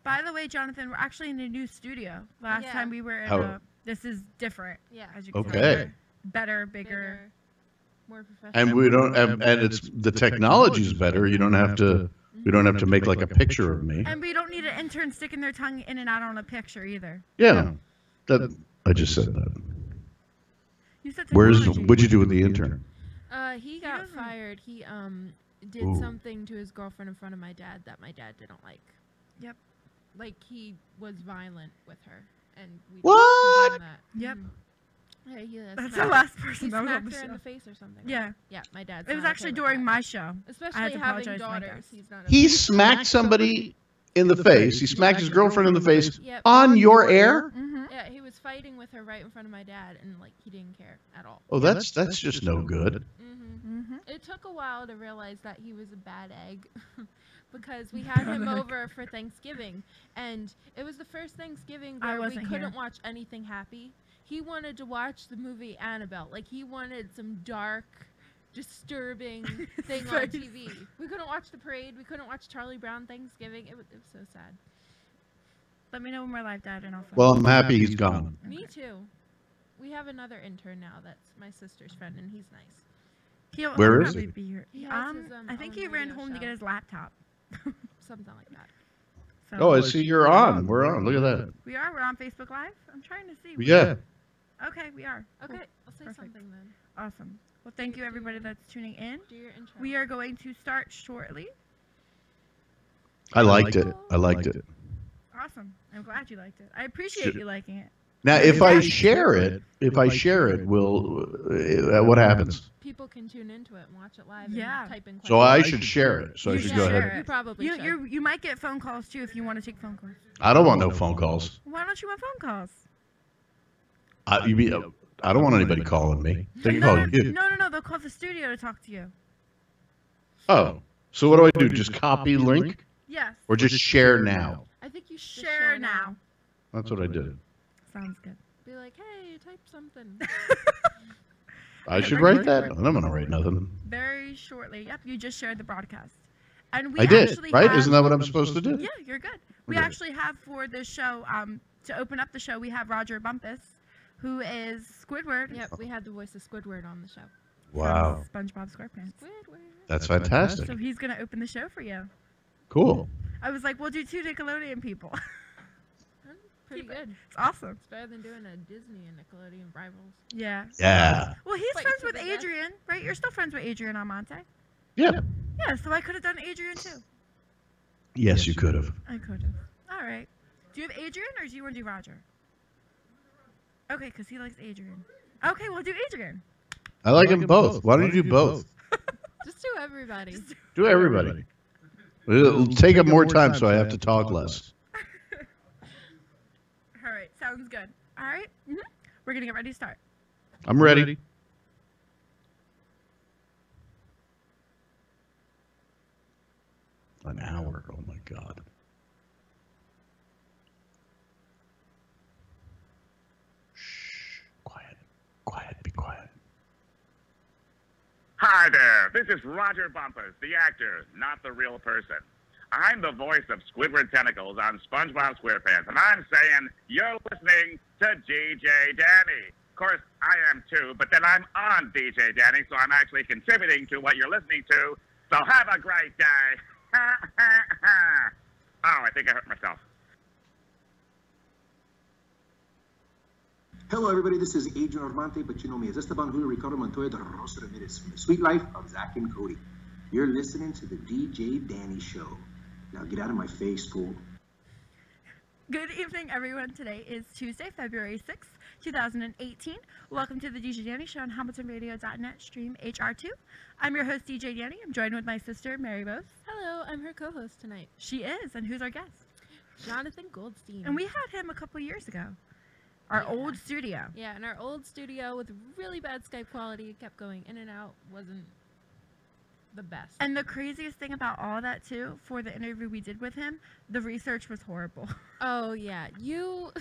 By the way, Jonathan, we're actually in a new studio. Last time we were in this is different. Yeah. As you can tell. Better, bigger. More professional. And we don't and it's the technology's better. You don't have to we don't have to make like a picture of me. And we don't need an intern sticking their tongue in and out on a picture either. Yeah. I just said that. You said what'd you do with the intern? He got fired. He did something to his girlfriend in front of my dad that my dad didn't like. Yep. Like he was violent with her, and we what? didn't that. Yep. Yeah, that's the last person that was on the her show. in the face or something. Yeah. Yeah, my dad. It was actually during my show. Especially having daughters. He smacked somebody in the face. He smacked his girlfriend in the face on your air? Mm-hmm. Yeah, he was fighting with her right in front of my dad, and like he didn't care at all. Oh, that's just no good. Mm-hmm. Mm-hmm. It took a while to realize that he was a bad egg. Because we had him over for Thanksgiving, and it was the first Thanksgiving where we couldn't watch anything happy. He wanted to watch the movie Annabelle. Like, he wanted some dark, disturbing thing on TV. We couldn't watch the parade. We couldn't watch Charlie Brown Thanksgiving. It was so sad. Let me know when we're live, Dad, and I'll phone. Well, I'm happy he's gone. Me too. We have another intern now that's my sister's friend, and he's nice. He'll Where is probably he? be here. He I think he ran home to get his laptop. Something like that. So oh, I see you're on. We're on. Look at that. We are. We're on Facebook Live. I'm trying to see. Yeah. Okay, we are. Okay, cool. I'll say something then. Awesome. Well, thank you everybody that's tuning in. Do your intro. We are going to start shortly. I liked it. I liked it. Awesome. I'm glad you liked it. I appreciate you liking it. Now, if I share it, will what happens? People can tune into it and watch it live. Yeah. And type in questions. So I should share it. So I should go ahead. You probably should. You might get phone calls too if you want to take phone calls. I don't want no phone calls. Why don't you want phone calls? I don't want anybody calling me. They can call you. No. They'll call the studio to talk to you. Oh, so what do I do? Just copy link? Yes. Or just share now? I think you should share now. That's what I did. Sounds good. Be like, hey, type something. I should write that. I'm not gonna write nothing. Very shortly. Yep, you just shared the broadcast. And we I did, actually right? Have, Isn't that what I'm supposed to do? Yeah, you're good. We actually have for this show, to open up the show, we have Roger Bumpus, who is Squidward. Yep, we had the voice of Squidward on the show. Wow. SpongeBob SquarePants. Squidward. That's fantastic. So he's gonna open the show for you. Cool. I was like, we'll do 2 Nickelodeon people. Pretty good. It's awesome. It's better than doing a Disney and Nickelodeon rivals. Yeah. Yeah. Well, he's friends with Adrian, right? You're still friends with Adrian Almonte. Yeah. Yeah, so I could have done Adrian too. Yes, you could have. I could have. All right. Do you have Adrian or do you want to do Roger? Okay, because he likes Adrian. Okay, we'll do Adrian. I like them both. Why don't you do both? Just do everybody. Do everybody. It'll take up more time, so I have to talk less. All right, sounds good. All right, we're going to get ready to start. I'm ready. An hour. Oh, my God. Shh. Quiet. Quiet. Be quiet. Hi there, this is Roger Bumpus, the actor, not the real person. I'm the voice of Squidward Tentacles on SpongeBob SquarePants, and I'm saying you're listening to DJ Dani. Of course, I am too, but then I'm on DJ Dani, so I'm actually contributing to what you're listening to. So have a great day. Oh, I think I hurt myself. Hello, everybody. This is Adrian Armante, but you know me as Esteban Julio Ricardo Montoya de Rosa Ramirez from The Sweet Life of Zach and Cody. You're listening to the DJ Dani Show. Now get out of my face, fool. Good evening, everyone. Today is Tuesday, February 6th, 2018. Welcome to the DJ Dani Show on HamiltonRadio.net, stream HR2. I'm your host, DJ Dani. I'm joined with my sister, Mary Bose. Hello, I'm her co-host tonight. She is, and who's our guest? Jonathan Goldstein. And we had him a couple years ago. Our old studio. Yeah, in our old studio with really bad Skype quality. It kept going in and out. Wasn't the best. And the craziest thing about all that too, for the interview we did with him, the research was horrible. Oh yeah, you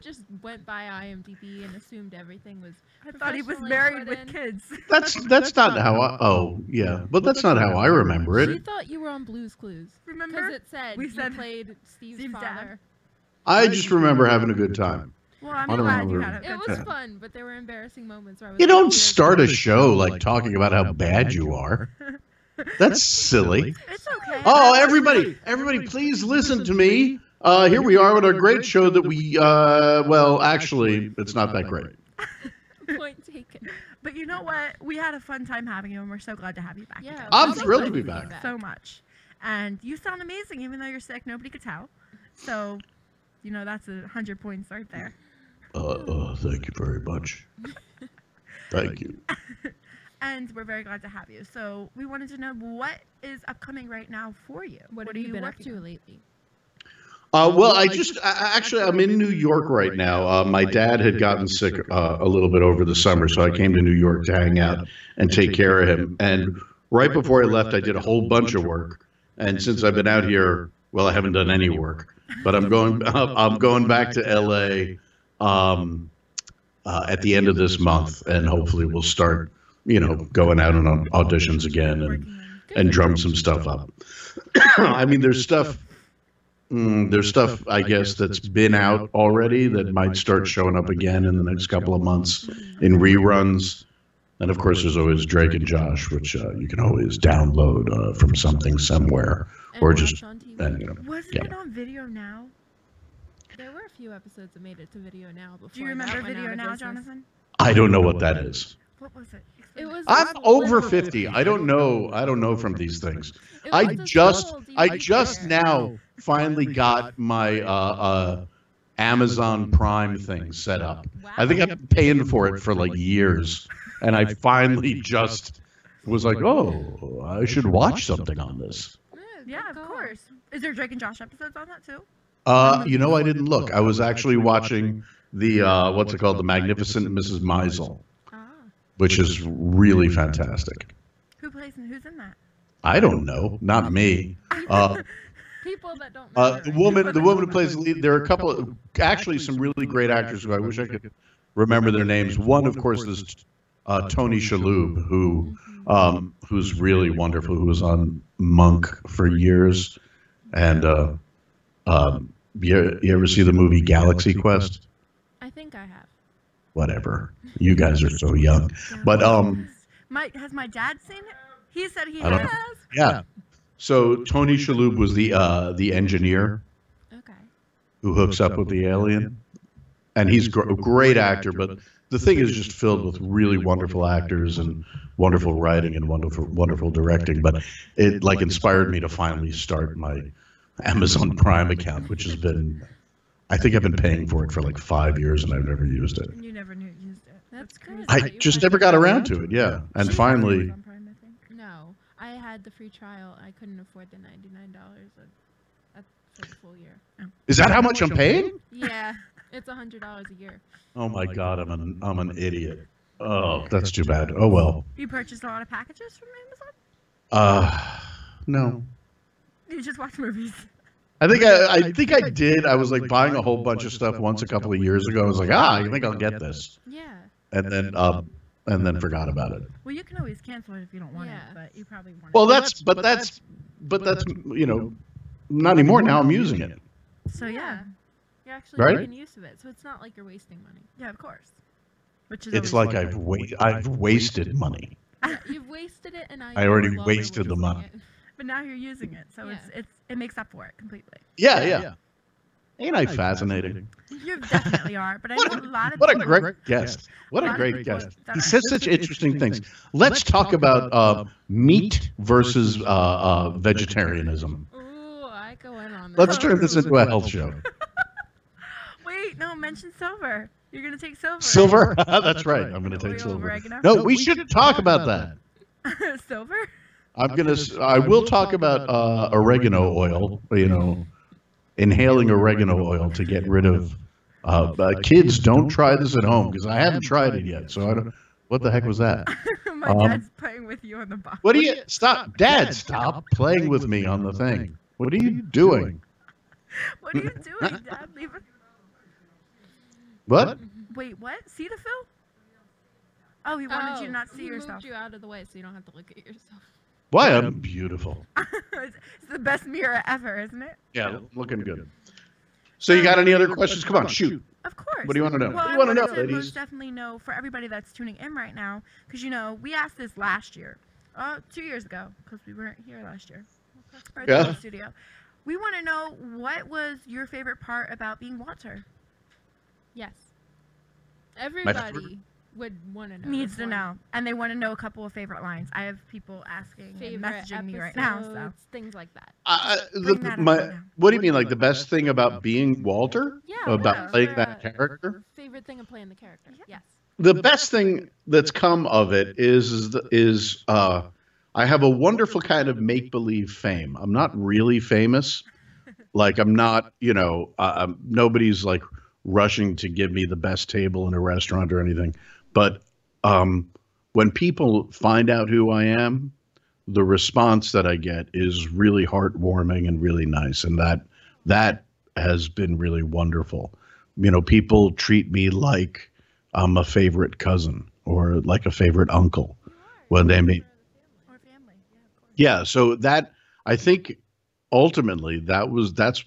just went by IMDb and assumed everything was. I thought he was married with kids. That's not how but that's not how I remember it. She thought you were on Blue's Clues. Remember? Because it said you played Steve's father. Dad. I just remember having a good time. Well, I'm glad you had a good time. It was fun, but there were embarrassing moments where I was You don't start a show like talking about how bad you are. That's silly. It's okay. Oh, everybody, please listen to me. Here we are with our great show that we, well, actually, it's not that great. Point taken. But you know what? We had a fun time having you, and we're so glad to have you back. Yeah, again. I'm thrilled to be back. So much. And you sound amazing, even though you're sick. Nobody could tell. So, you know, that's 100 points right there. Thank you very much. Thank you. And we're very glad to have you. So we wanted to know what is upcoming right now for you. What have you been up to lately? Well, actually, I'm in New York right now. My dad had gotten sick a little bit over the summer, so I came to New York to hang out and take care of him. And right before I left, I did a whole bunch of work. And since I've been out here, well, I haven't done any work. But I'm going back to LA at the end of this month, and hopefully we'll start, going out on auditions again and drum some stuff up. I mean, there's stuff, I guess, that's been out already that might start showing up again in the next couple of months in reruns. And of course, there's always Drake and Josh, which you can always download from something somewhere, or just on TV. Wasn't it on Video Now? There were a few episodes that made it to Video Now before. Do you remember Video Now, Jonathan? I don't know what that is. What was it? I'm over 50. I don't know from these things. I just now finally got my Amazon Prime thing set up. Wow. I think I've been paying for it for like years, and I finally just was like, oh, I should watch something on this. Yeah, of course. Is there Drake and Josh episodes on that too? I didn't look. I was actually watching the what's it called, The Magnificent Mrs. Maisel, which is really fantastic. Who's in that? I don't know. Not me. People that don't know. The woman who plays the lead. There are a couple of actually some really great actors who I wish I could remember their names. One, of course, is Tony Shalhoub, who's really wonderful. Who was on Monk for years, and you ever see the movie Galaxy Quest? I think I have. Whatever. You guys are so young. But has my dad seen it? He said he has. Yeah. So Tony Shalhoub was the engineer. Okay. Who hooks up with the alien, and he's a great actor. But the thing is just filled with really wonderful actors and wonderful writing and wonderful directing. But it inspired me to finally start my Amazon Prime account, which has been, I think I've been paying for it for like 5 years and I've never used it. You never used it. That's crazy. I just never got around to it. Yeah, and finally. No, I had the free trial. I couldn't afford the $99 for the full year. Is that how much I'm paying? Yeah, it's $100 a year. Oh my God, I'm an idiot. Oh, that's too bad. Oh well. You purchased a lot of packages from Amazon? No. You just watch movies. I think I did. I was like buying a whole bunch of stuff once a couple of years ago. I was like, I think I'll get this. Yeah. And then forgot about it. Well, you can always cancel it if you don't want it, but you probably want it. Well, that's not anymore. Now I'm using it. So yeah. You're actually making use of it, so it's not like you're wasting money. Yeah, of course. Which is it's like I've wasted money. Yeah, you've wasted it, and I already wasted the money. But now you're using it, so it makes up for it completely. Yeah. Ain't I fascinating? You definitely are, but I know a lot of What a great guest. What a great guest. He says such interesting things. Let's talk about meat versus vegetarianism. Ooh, I go in on this. Let's turn this into a health show. Wait, no, mention silver. You're going to take silver. Silver? That's right. I'm going to take silver. No, we should talk about that. Silver? I will talk about oregano oil, inhaling oregano oil to get rid of kids. Don't try this at home because I haven't tried it yet. So I don't. What the heck was that? My dad's playing with you on the box. What do you stop, Dad? Stop playing with me on the thing. What are you doing? What are you doing, Dad? Leave it. What? Wait, what? Cetaphil? Oh, he wanted you to not see yourself. He moved you out of the way so you don't have to look at yourself. Why? I'm beautiful. It's the best mirror ever, isn't it? Yeah, looking good. So you got any other questions? Come on, shoot. Of course. What do you want to know? Well, What do you want to know, I ladies? most definitely know for everybody that's tuning in right now, because, you know, we asked this last year, 2 years ago, because we weren't here last year. Or Yeah. in the studio. We want to know, what was your favorite part about being Walter? Yes. Everybody would want to know. Needs to know. And they want to know a couple of favorite lines. I have people asking and messaging me right now. So things like that. What do you mean, like the best thing about being Walter? Yeah. About playing that character? Favorite thing of playing the character. Yes. The best thing that's come of it is I have a wonderful kind of make-believe fame. I'm not really famous. Like, I'm not, you know, nobody's like rushing to give me the best table in a restaurant or anything. But when people find out who I am, the response that I get is really heartwarming and really nice. And that has been really wonderful. You know, people treat me like I'm a favorite cousin or like a favorite uncle when they meet. or family. Yeah, of course. Yeah. So that, I think ultimately that's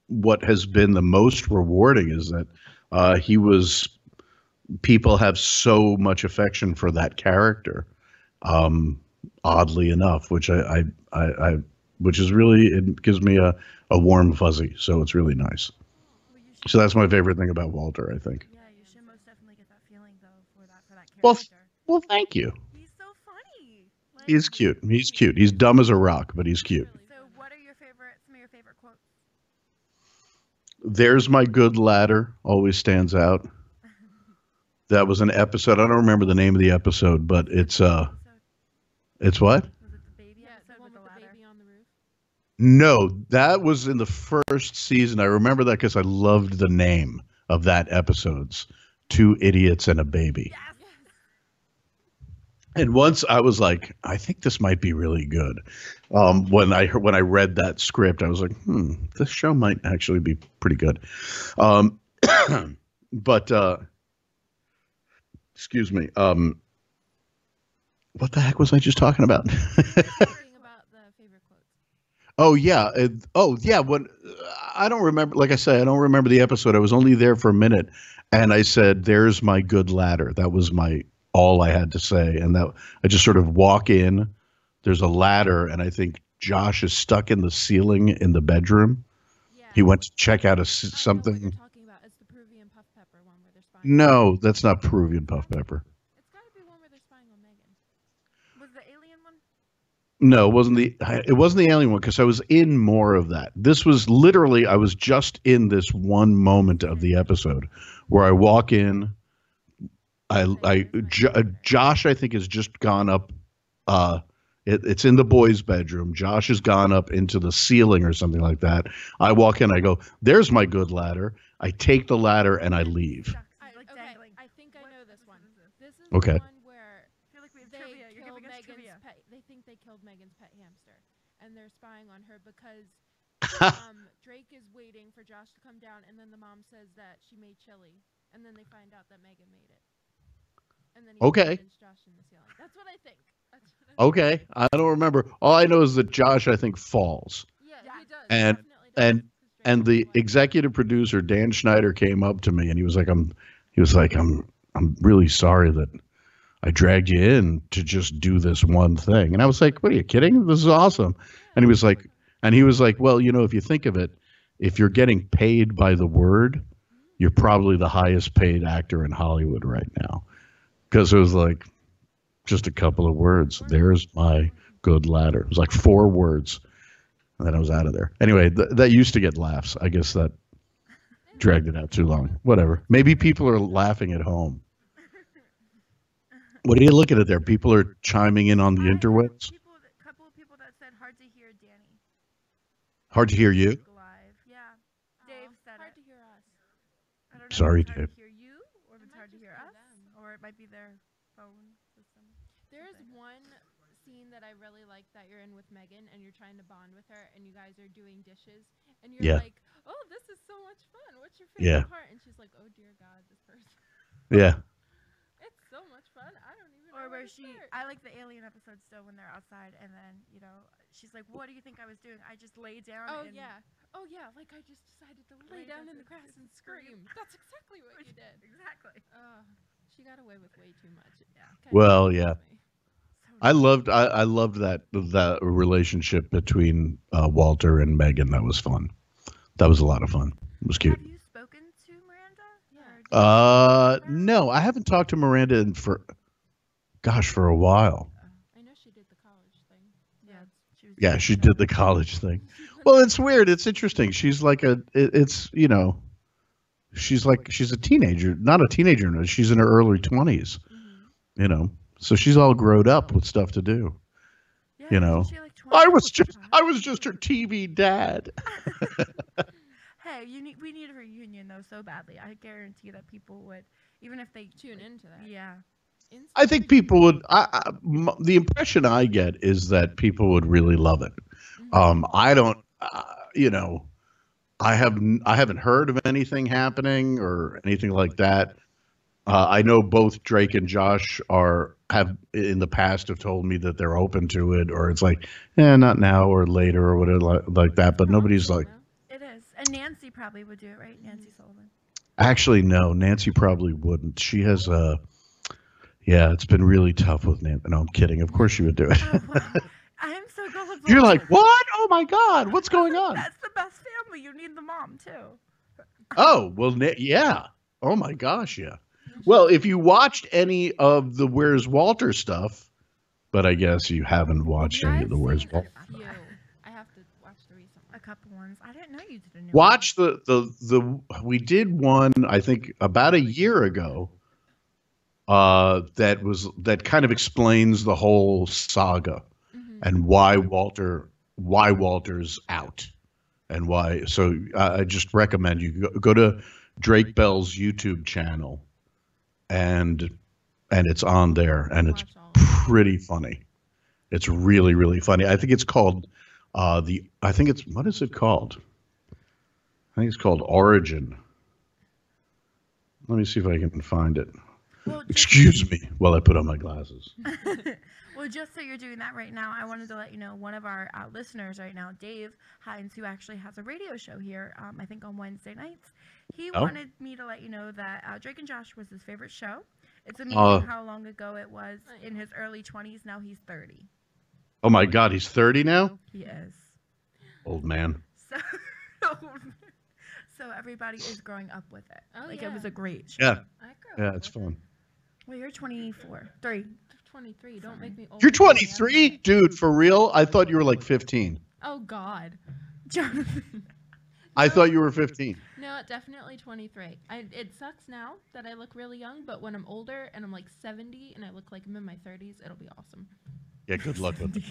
what has been the most rewarding, is that people have so much affection for that character, oddly enough, which which is really, it gives me a warm fuzzy. So it's really nice. Well, you should, So that's my favorite thing about Walter, I think. yeah, you should most definitely get that feeling, though, for that character. Well, thank you. He's so funny. Like, He's cute. He's cute. He's dumb as a rock, but he's cute. So what are some of your favorite quotes? There's my good ladder always stands out. That was an episode. I don't remember the name of the episode, but it's what? Was it the baby Yeah, the episode one with with the the ladder? baby on the roof. No, that was in the first season. I remember that because I loved the name of that episode's Two Idiots and a Baby. Yes. And once I was like, I think this might be really good. When I read that script, I was like, this show might actually be pretty good. But excuse me. What the heck was I just talking about? Talking about the favorite quotes. Oh yeah. When I don't remember, like I said, I don't remember the episode. I was only there for a minute, and I said, "There's my good ladder." That was all I had to say, and that I just sort of walk in. There's a ladder, and I think Josh is stuck in the ceiling in the bedroom. Yeah. He went to check out I know what something. you're talking about. It's the Peruvian puff pepper one where they're spying. No, that's not Peruvian puff pepper. It's got to be one where they're spying on Megan. Was the alien one? No, it wasn't the alien one, because I was in more of that. This was literally, I was just in this one moment of the episode where I walk in. Josh, I think, has just gone up. It's in the boys' bedroom. Josh has gone up into the ceiling or something like that. I walk in. I go, "There's my good ladder." I take the ladder and I leave. Like dangling. I think I know this one. This is Okay. the one where I feel like we have they trivia. You're kill giving us Megan's trivia. pet. They think they killed Megan's pet hamster, and they're spying on her because Drake is waiting for Josh to come down, and then the mom says that she made chili, and then they find out that Megan made it, and then he Okay. finds Josh in the ceiling. That's what I think. Okay, I don't remember. All I know is that Josh, I think, falls. Yeah, he does. And- He definitely does, and- 'cause Drake And is the white. executive producer, Dan Schneider, came up to me and he was like, I'm really sorry that I dragged you in to just do this one thing. And I was like, what are you kidding? This is awesome. And he was like, well, you know, if you think of it, if you're getting paid by the word, you're probably the highest paid actor in Hollywood right now. Because it was like just a couple of words. There's my good ladder. It was like 4 words. And then I was out of there. Anyway, that used to get laughs. I guess that dragged it out too long. Whatever. Maybe people are laughing at home. What are you looking at there? People are chiming in on the interwebs. A couple of people that said hard to hear Dani. Hard to hear you. Live. Yeah. Dave said hard it. to hear us. I don't know Sorry, if it's hard Dave. to hear you, or if it's It might hard to just hear be us, them. or it might be their phone system. There There's one scene that I really like that you're in with Megan, and you're trying to bond with her, and you guys are doing dishes, and you're like, "Oh, this is so much fun. What's your favorite part?" And she's like, "Oh dear God, this person." Yeah. It's so much fun. I don't even know. Or where I like the alien episode still when they're outside, and then she's like, "What do you think I was doing? I just lay down." Oh yeah. Like I just decided to lay down in the grass and scream. That's exactly what you did. Exactly. She got away with way too much. Yeah. Well, yeah. I loved that relationship between Walter and Megan. That was fun. That was a lot of fun. It was cute. Have you spoken to Miranda? No, I haven't talked to Miranda for a while. I know she did the college thing. Yeah, she did the college thing. Well, it's weird. It's interesting. She's like she's a teenager, not a teenager. No, she's in her early 20s. Mm-hmm. So she's all grown up with stuff to do. Yeah, I was just her TV dad. Hey, we need a reunion though so badly. I guarantee that people would, even if they tune into that. Yeah. I think people would. The impression I get is that people would really love it. Mm-hmm. I don't. I haven't heard of anything happening or anything like that. I know both Drake and Josh have in the past have told me that they're open to it, or it's like, not now or later or whatever like that. But nobody's like. It is, and Nancy probably would do it, right? Nancy Sullivan. Actually, no. Nancy probably wouldn't. She has a. Yeah, it's been really tough with Nancy. No, I'm kidding. Of course she would do it. Oh, wow. I am so gullible. You're like, what? Oh my God, what's going on? That's the best family. You need the mom too. Oh well, yeah. Oh my gosh, yeah. Well, if you watched any of the Where's Walter stuff, but I guess you haven't watched any of the Where's Walter. I have to watch the recent one. A couple ones. I didn't know you did a new Watch one. We did one, I think, about a year ago. That kind of explains the whole saga and why Walter's out and why. So I just recommend you go to Drake Bell's YouTube channel, and it's on there, and it's pretty funny. It's really, really funny. I think it's called what is it called? I think it's called Origin. Let me see if I can find it. Well, excuse me while I put on my glasses. Well, just so you're doing that right now, I wanted to let you know one of our listeners right now, Dave Hines, who actually has a radio show here, I think on Wednesday nights. He wanted me to let you know that Drake and Josh was his favorite show. It's amazing how long ago it was. In his early 20s, now he's 30. Oh my God, he's 30 now? He is. Old man. So everybody is growing up with it. Oh, it was a great show. Yeah. Yeah, it's fun. Well, you're 24. 3. 23. Don't make me old. You're 23? Dude, for real? I thought you were like 15. Oh, God. Jonathan. I thought you were 15. No, definitely 23. It sucks now that I look really young, but when I'm older and I'm like 70 and I look like I'm in my 30s, it'll be awesome. Yeah, good luck with it.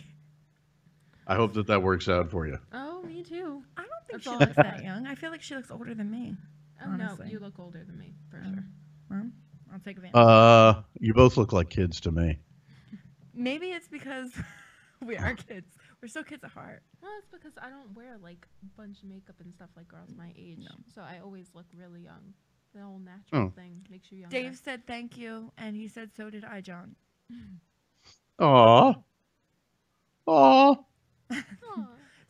I hope that works out for you. Oh, me too. I don't think she looks that young. I feel like she looks older than me. Oh, honestly. No, you look older than me, for sure. Well, I'll take advantage. You both look like kids to me. Maybe it's because we are kids. We're still kids at heart. Well, it's because I don't wear like a bunch of makeup and stuff like girls my age. No. So I always look really young. The whole natural thing makes you younger. Dave said thank you, and he said so did I, John. Aw. Aw. So, all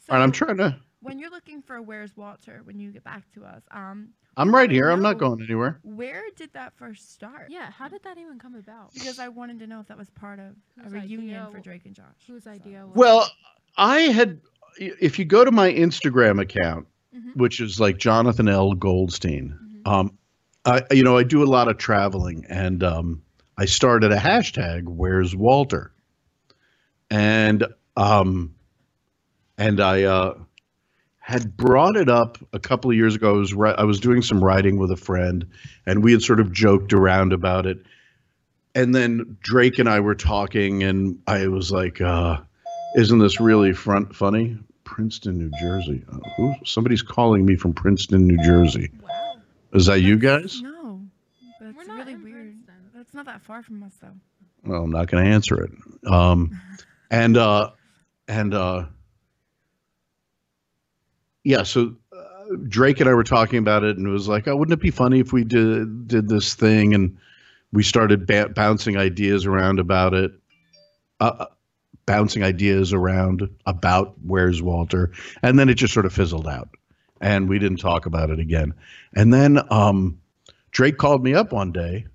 right, I'm trying to. When you're looking for Where's Walter, when you get back to us, I'm right here. I'm not going anywhere. Where did that first start? Yeah, how did that even come about? Because I wanted to know if that was part of a reunion for Drake and Josh. Whose idea was Well, I had, if you go to my Instagram account, which is like Jonathan L. Goldstein, I do a lot of traveling, and I started a hashtag, Where's Walter? And I had brought it up a couple of years ago. I was doing some writing with a friend, and we had sort of joked around about it. And then Drake and I were talking, and I was like, isn't this really funny? Princeton, New Jersey. Somebody's calling me from Princeton, New Jersey. Wow. Is that you guys? No. But it's We're not really weird. Princeton. That's not that far from us, though. Well, I'm not going to answer it. Yeah, so Drake and I were talking about it, and it was like, oh, wouldn't it be funny if we did this thing? And we started bouncing ideas around about it, about Where's Walter, and then it just sort of fizzled out, and we didn't talk about it again. And then Drake called me up one day,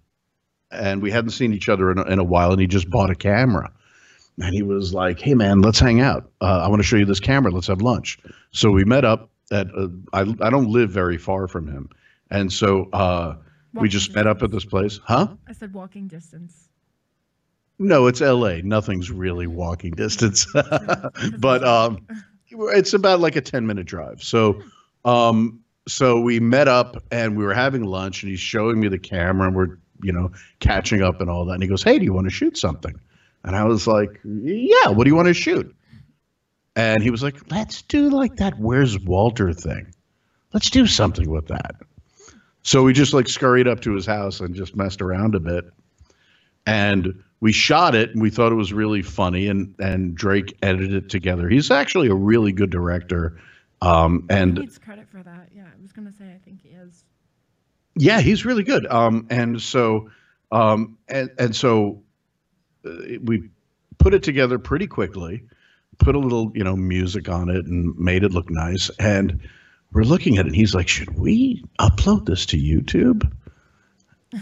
and we hadn't seen each other in a while, and he just bought a camera. And he was like, hey, man, let's hang out. I want to show you this camera. Let's have lunch. So we met up at, I don't live very far from him. And so we just met up at this place. Huh? I said walking distance. No, it's L.A. Nothing's really walking distance. But it's about like a 10-minute drive. So we met up and we were having lunch, and he's showing me the camera, and we're, catching up and all that. And he goes, hey, do you want to shoot something? And I was like, yeah, what do you want to shoot? And he was like, let's do like that Where's Walter thing. Let's do something with that. So we just like scurried up to his house and just messed around a bit. And we shot it, and we thought it was really funny, and Drake edited it together. He's actually a really good director. And he needs credit for that. Yeah, I was going to say, I think he is. Yeah, he's really good. And so we put it together pretty quickly, put a little, music on it, and made it look nice. And we're looking at it, and he's like, should we upload this to YouTube?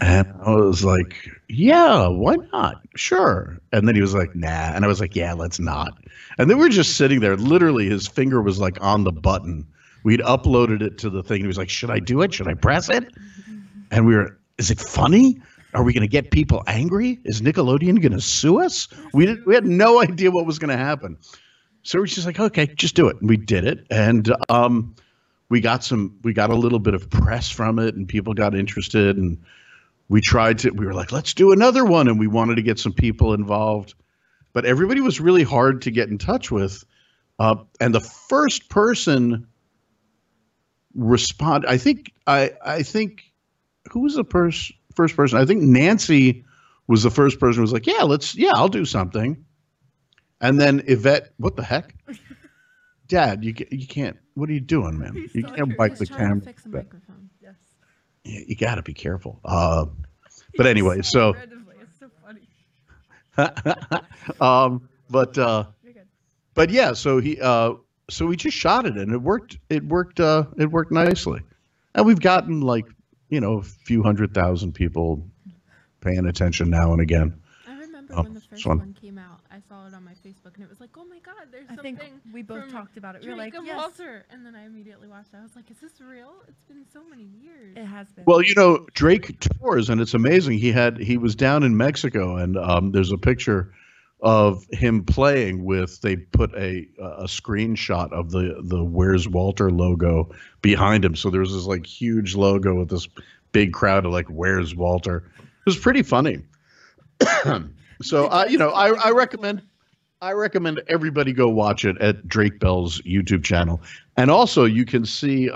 And I was like, yeah, why not? Sure. And then he was like, nah. And I was like, yeah, let's not. And then we're just sitting there. Literally, his finger was like on the button. We'd uploaded it to the thing. He was like, should I do it? Should I press it? And we were, is it funny? Are we going to get people angry? Is Nickelodeon going to sue us? We had no idea what was going to happen. So we're just like, okay, just do it. And we did it. And we got a little bit of press from it, and people got interested, and we were like, let's do another one. And we wanted to get some people involved, but everybody was really hard to get in touch with. And the first person responded, I think who was the first person? I think Nancy was the first person who was like, yeah, I'll do something. And then Yvette, what the heck? Dad, you can't, what are you doing, man? You can't wipe the camera. Fix the microphone. Yes. Yeah, you got to be careful. But anyway, so. It's so funny. But yeah, so we just shot it, and it worked nicely. And we've gotten like, a few 100,000 people paying attention now and again. I remember when the first one came out, I saw it on my Facebook, and it was like, oh my God, there's something. I think we both talked about it. We were like, yes. Walter. And then I immediately watched it. I was like, is this real? It's been so many years. It has been. Well, Drake tours, and it's amazing. He was down in Mexico, and there's a picture of him playing with, they put a screenshot of the Where's Walter logo behind him. So there's this like huge logo with this big crowd of like, Where's Walter? It was pretty funny. So I recommend everybody go watch it at Drake Bell's YouTube channel. And also you can see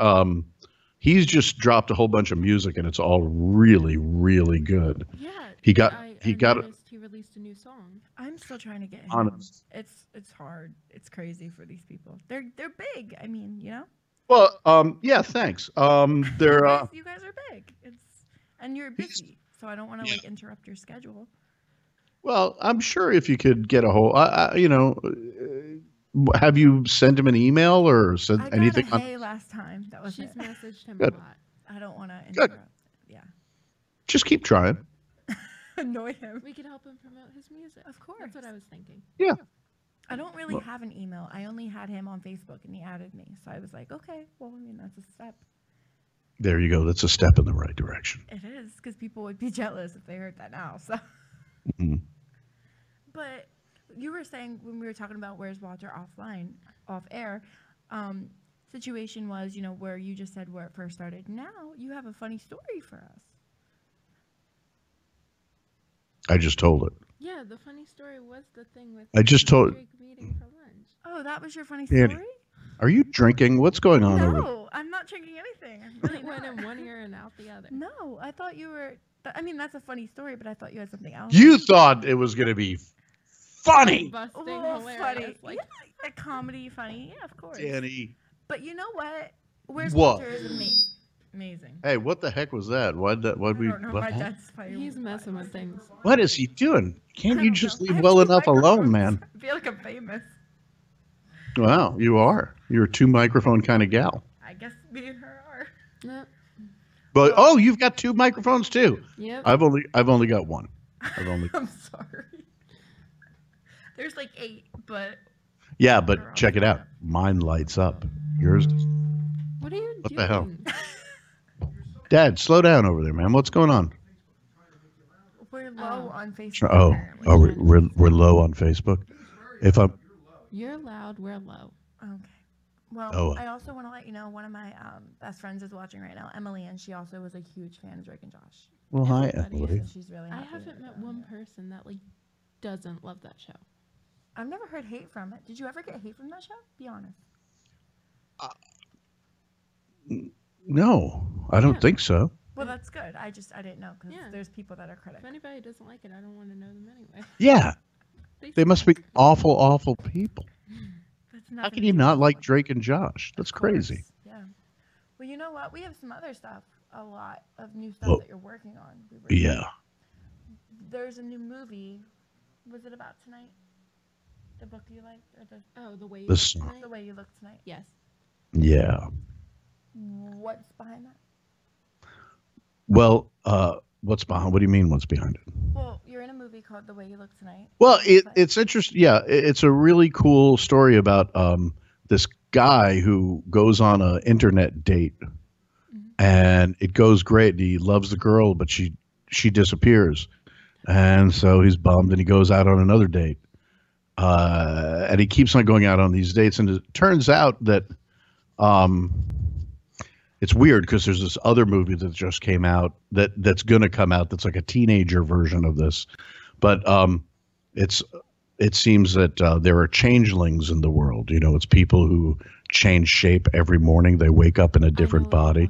he's just dropped a whole bunch of music, and it's all really, really good. Yeah. He released a new song. I'm still trying to get him. Honest. It's hard. It's crazy for these people. They're big. I mean, Well, yeah, thanks. They're you guys are big. And you're busy, so I don't want to like interrupt your schedule. Well, I'm sure if you could get a hold, have you sent him an email or said anything? I got a hey last time. That was She's it. messaged him Good. a lot. I don't want to interrupt. Yeah. Just keep trying. Annoy him. We could help him promote his music. Of course. That's what I was thinking. Yeah. I don't really have an email. I only had him on Facebook, and he added me. So I was like, okay, well, I mean, that's a step. There you go. That's a step in the right direction. It is, because people would be jealous if they heard that now. So. Mm-hmm. But you were saying when we were talking about Where's Walter off air, situation was, where you just said where it first started. Now you have a funny story for us. I just told it. Yeah, the funny story was the thing with I just told Drake meeting for lunch. Oh, that was your funny story? Are you drinking? What's going on over there? No, I'm not drinking anything. I'm really It went in one ear and out the other. No, I thought you were I mean, that's a funny story, but I thought you had something else. You thought it was going to be funny. Busting, hilarious. hilarious. Like, yeah, a comedy, funny. Yeah, of course. Danny. But you know what? Where's What? Walter is amazing. Hey, what the heck was that? I don't know. My dad's fighting. He's messing with things. What is he doing? Can't you just I leave have well 2 enough alone, microphones. man? I feel like I'm famous. Wow, you are. You're a 2 microphone kind of gal. I guess me and her are. Yep. But oh, you've got 2 microphones too. Yep. I've only got 1. I'm sorry. There's like 8, but Yeah, but check it out. Mine lights up. Yours. What are you doing? What the hell? Dad, slow down over there, man. What's going on? we're low on Facebook. Oh, apparently. we're low on Facebook. If I'm You're loud, we're low. Okay. Well, Oh. I also want to let you know one of my best friends is watching right now, Emily, and she also was a huge fan of Drake and Josh. well, hi, Everybody Emily. So she's really I happy haven't with met it. one person that like doesn't love that show. I've never heard hate from it. Did you ever get hate from that show? Be honest. No, I don't Yeah. think so. Well, that's good. I didn't know because Yeah. there's people that are critics. If anybody doesn't like it, I don't want to know them anyway. Yeah, they must be awful, awful people. That's How nothing can you to not do like with- Drake and Josh? That's Of course, crazy. Yeah. Well, you know what? We have some other stuff. A lot of new stuff Well, that you're working on. Yeah. There's a new movie. Was it about tonight? The book you liked, or The way you The look song. tonight? the way you look tonight? Yes. Yeah. What's behind that? Well, what's behind? What do you mean? What's behind it? Well, you're in a movie called The Way You Look Tonight. Well, But- it's interesting. Yeah, it's a really cool story about this guy who goes on an internet date, and it goes great. He loves the girl, but she disappears, and so he's bummed, and he goes out on another date, and he keeps on going out on these dates, and it turns out that it's weird because there's this other movie that just came out that's going to come out that's like a teenager version of this, but it seems that there are changelings in the world. You know, it's people who change shape every morning. They wake up in a different body.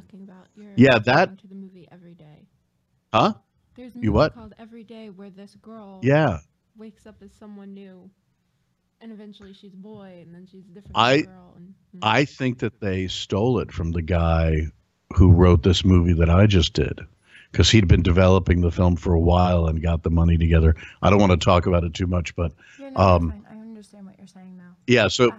Yeah, that- Going to the movie every day. Huh? There's a You movie what? called Every Day where this girl Yeah. wakes up as someone new, and eventually she's a boy, and then she's a different I- girl. And, I think that they stole it from the guy who wrote this movie that I just did, because he'd been developing the film for a while and got the money together. I don't want to talk about it too much, but Yeah, no, that's fine. I understand what you're saying now. yeah. So,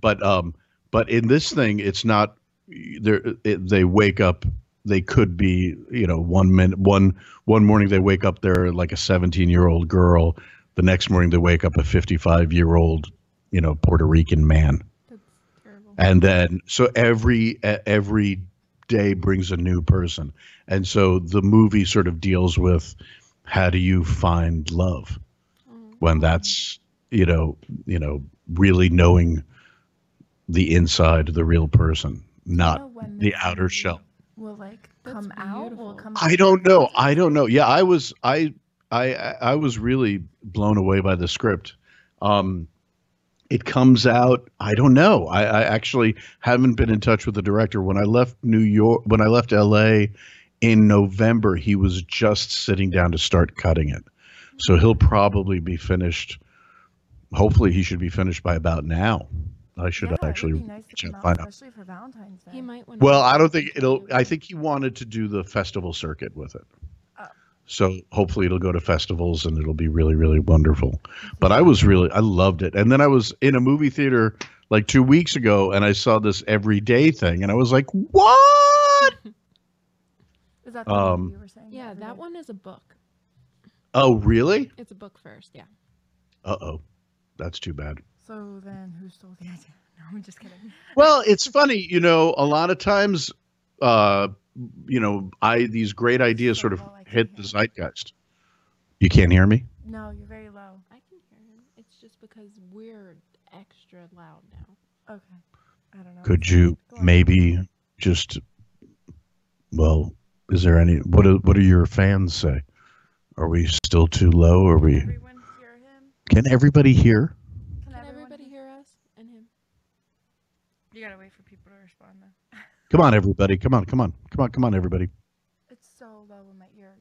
but in this thing, it's not. They wake up. They could be, you know, one morning they wake up, they're like a 17-year-old girl. The next morning they wake up a 55-year-old, you know, Puerto Rican man. that's terrible. And then so every day brings a new person, and so the movie sort of deals with how do you find love when that's you know really knowing the inside of the real person, not when the this outer movie shell. Will like That's come out. Will beautiful. come. I don't know. Yeah, I was really blown away by the script. It comes out. I don't know. I actually haven't been in touch with the director. When I left LA in November, he was just sitting down to start cutting it. So he'll probably be finished. Hopefully, he should be finished by about now. I should actually It would be nice to check- come out, find out. especially for Valentine's Day. He might want. Well, I don't think it'll. I think he wanted to do the festival circuit with it. Oh. So hopefully it'll go to festivals and it'll be really, really wonderful. But I loved it. And then I was in a movie theater like 2 weeks ago and I saw this everyday thing and I was like, what? Is that the movie you were saying? Yeah, Every that Day? one is a book. Oh, really? It's a book first. Yeah. Uh-oh. That's too bad. So then, who stole the idea? No, I'm just kidding. Well, it's funny, a lot of times, these great ideas So sort of low, I can't hit the hear. zeitgeist. You can't hear me? No, you're very low. I can hear him. It's just because we're extra loud now. Okay. I don't know. Could you Go on. maybe just, well, is there any, what do your fans say? Are we still too low? Are we, Everyone hear him? can everybody hear? Can Can everyone everybody hear us and him? You gotta wait for people to respond though. Come on, everybody. Come on, everybody. It's so low in my ear.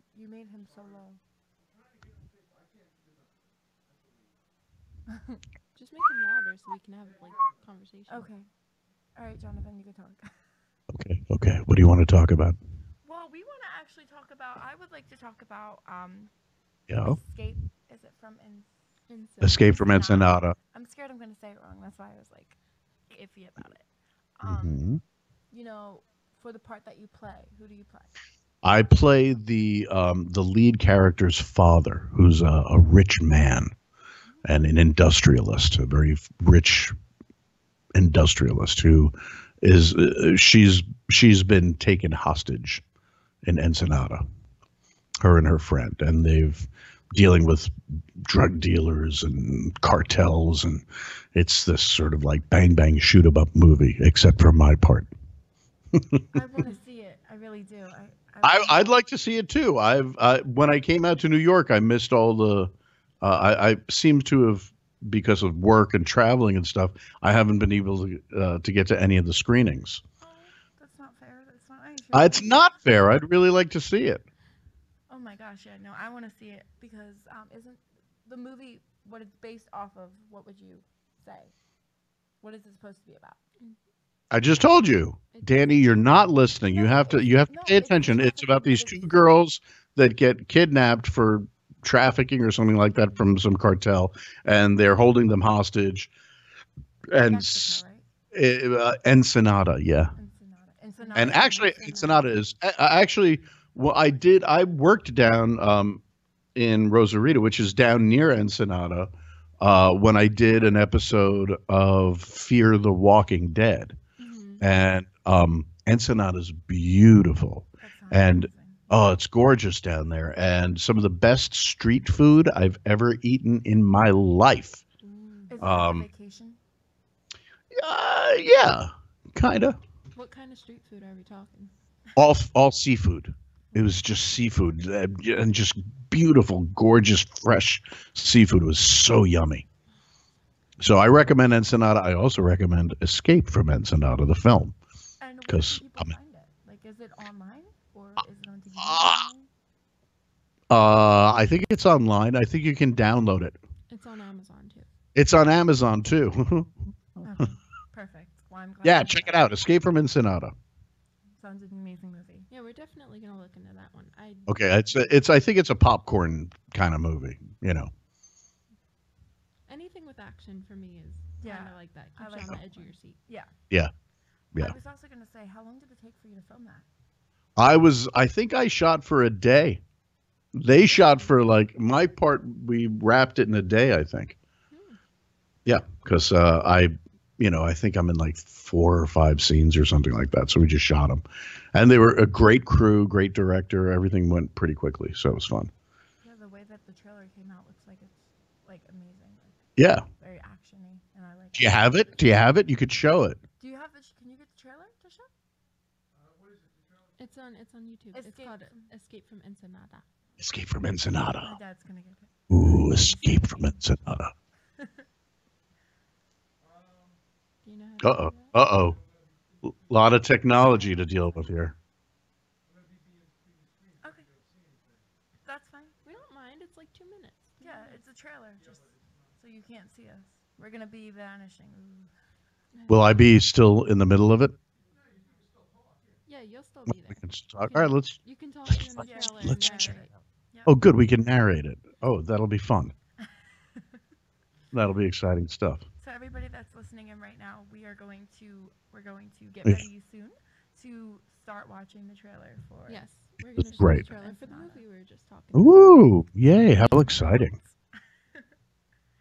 so we can have like conversation. Okay. All right, Jonathan, you can talk. Okay. What do you want to talk about? Well, we want to actually talk about. I would like to talk about Yeah. Escape. Is it from Escape from Ensenada. I'm scared I'm going to say it wrong. That's why I was like iffy about it. You know, for the part that you play, who do you play? I play the lead character's father, who's a rich man and an industrialist, a very rich industrialist who is she's been taken hostage in Ensenada, her and her friend, and they've dealing with drug dealers and cartels, and it's this sort of like bang bang shoot 'em up movie, except for my part. I want to see it. I really do. I'd like to see it too. When I came out to New York, I missed all the. I seem to have, because of work and traveling and stuff, I haven't been able to get to any of the screenings. Oh, that's not fair. That's not nice. It's not fair. I'd really like to see it. Oh my gosh, yeah, no, I want to see it because isn't the movie what it's based off of? What would you say? What is it supposed to be about? I just told you, Danny, you're not listening. You have to pay attention. It's about these two girls that get kidnapped for trafficking or something like that from some cartel, and they're holding them hostage. And Mexico, right? Ensenada, yeah. Ensenada. And actually, Ensenada is actually. Well, I worked down in Rosarito, which is down near Ensenada, when I did an episode of Fear the Walking Dead. And Ensenada's beautiful. And it's gorgeous down there. And some of the best street food I've ever eaten in my life. Is it a vacation? Yeah, kind of. What kind of street food are we talking? All seafood. It was just seafood and just beautiful, gorgeous, fresh seafood. It was so yummy. So I recommend Ensenada. I also recommend Escape from Ensenada, the film. And where can people find it? Like, is it online or is it on TV? I think it's online. I think you can download it. It's on Amazon too. It's on Amazon too. Okay, perfect. Well, I'm glad. Yeah, check it out. Escape from Ensenada. Sounds an amazing movie. Yeah, we're definitely gonna look into that one. Okay, I think it's a popcorn kind of movie. You know. Anything with action for me is kind of like that. Keeps you on the edge of your seat. Yeah. Yeah. I was also gonna say, how long did it take for you to film that? I think I shot for a day. They shot for like my part. We wrapped it in a day, I think. Yeah, because I think I'm in like 4 or 5 scenes or something like that. So we just shot them, and they were a great crew, great director. Everything went pretty quickly, so it was fun. Yeah, the way that the trailer came out looks like it's like amazing. Like, yeah. Very actiony, and I like. Do you have it? Do you have it? You could show it. Do you have the? Can you get the trailer to show? What is it? The trailer? It's on YouTube. It's called Escape from Ensenada. Escape from Ensenada. My dad's gonna get it. Ooh, Escape from Ensenada. Uh-oh. A lot of technology to deal with here. Okay. That's fine. We don't mind. It's like 2 minutes. Yeah, it's a trailer, just so you can't see us. We're gonna be vanishing. Will I be still in the middle of it? Yeah, you'll still be there. We can talk. All right, let's. You can talk in the trailer. Let's and check. narrate. Oh, good. We can narrate it. Oh, that'll be fun. That'll be exciting stuff. So everybody that's listening in right now, we're going to get ready soon to start watching the trailer for. Yes, we're gonna show Great. the trailer for the movie we were just talking about. Ooh, yay! How exciting!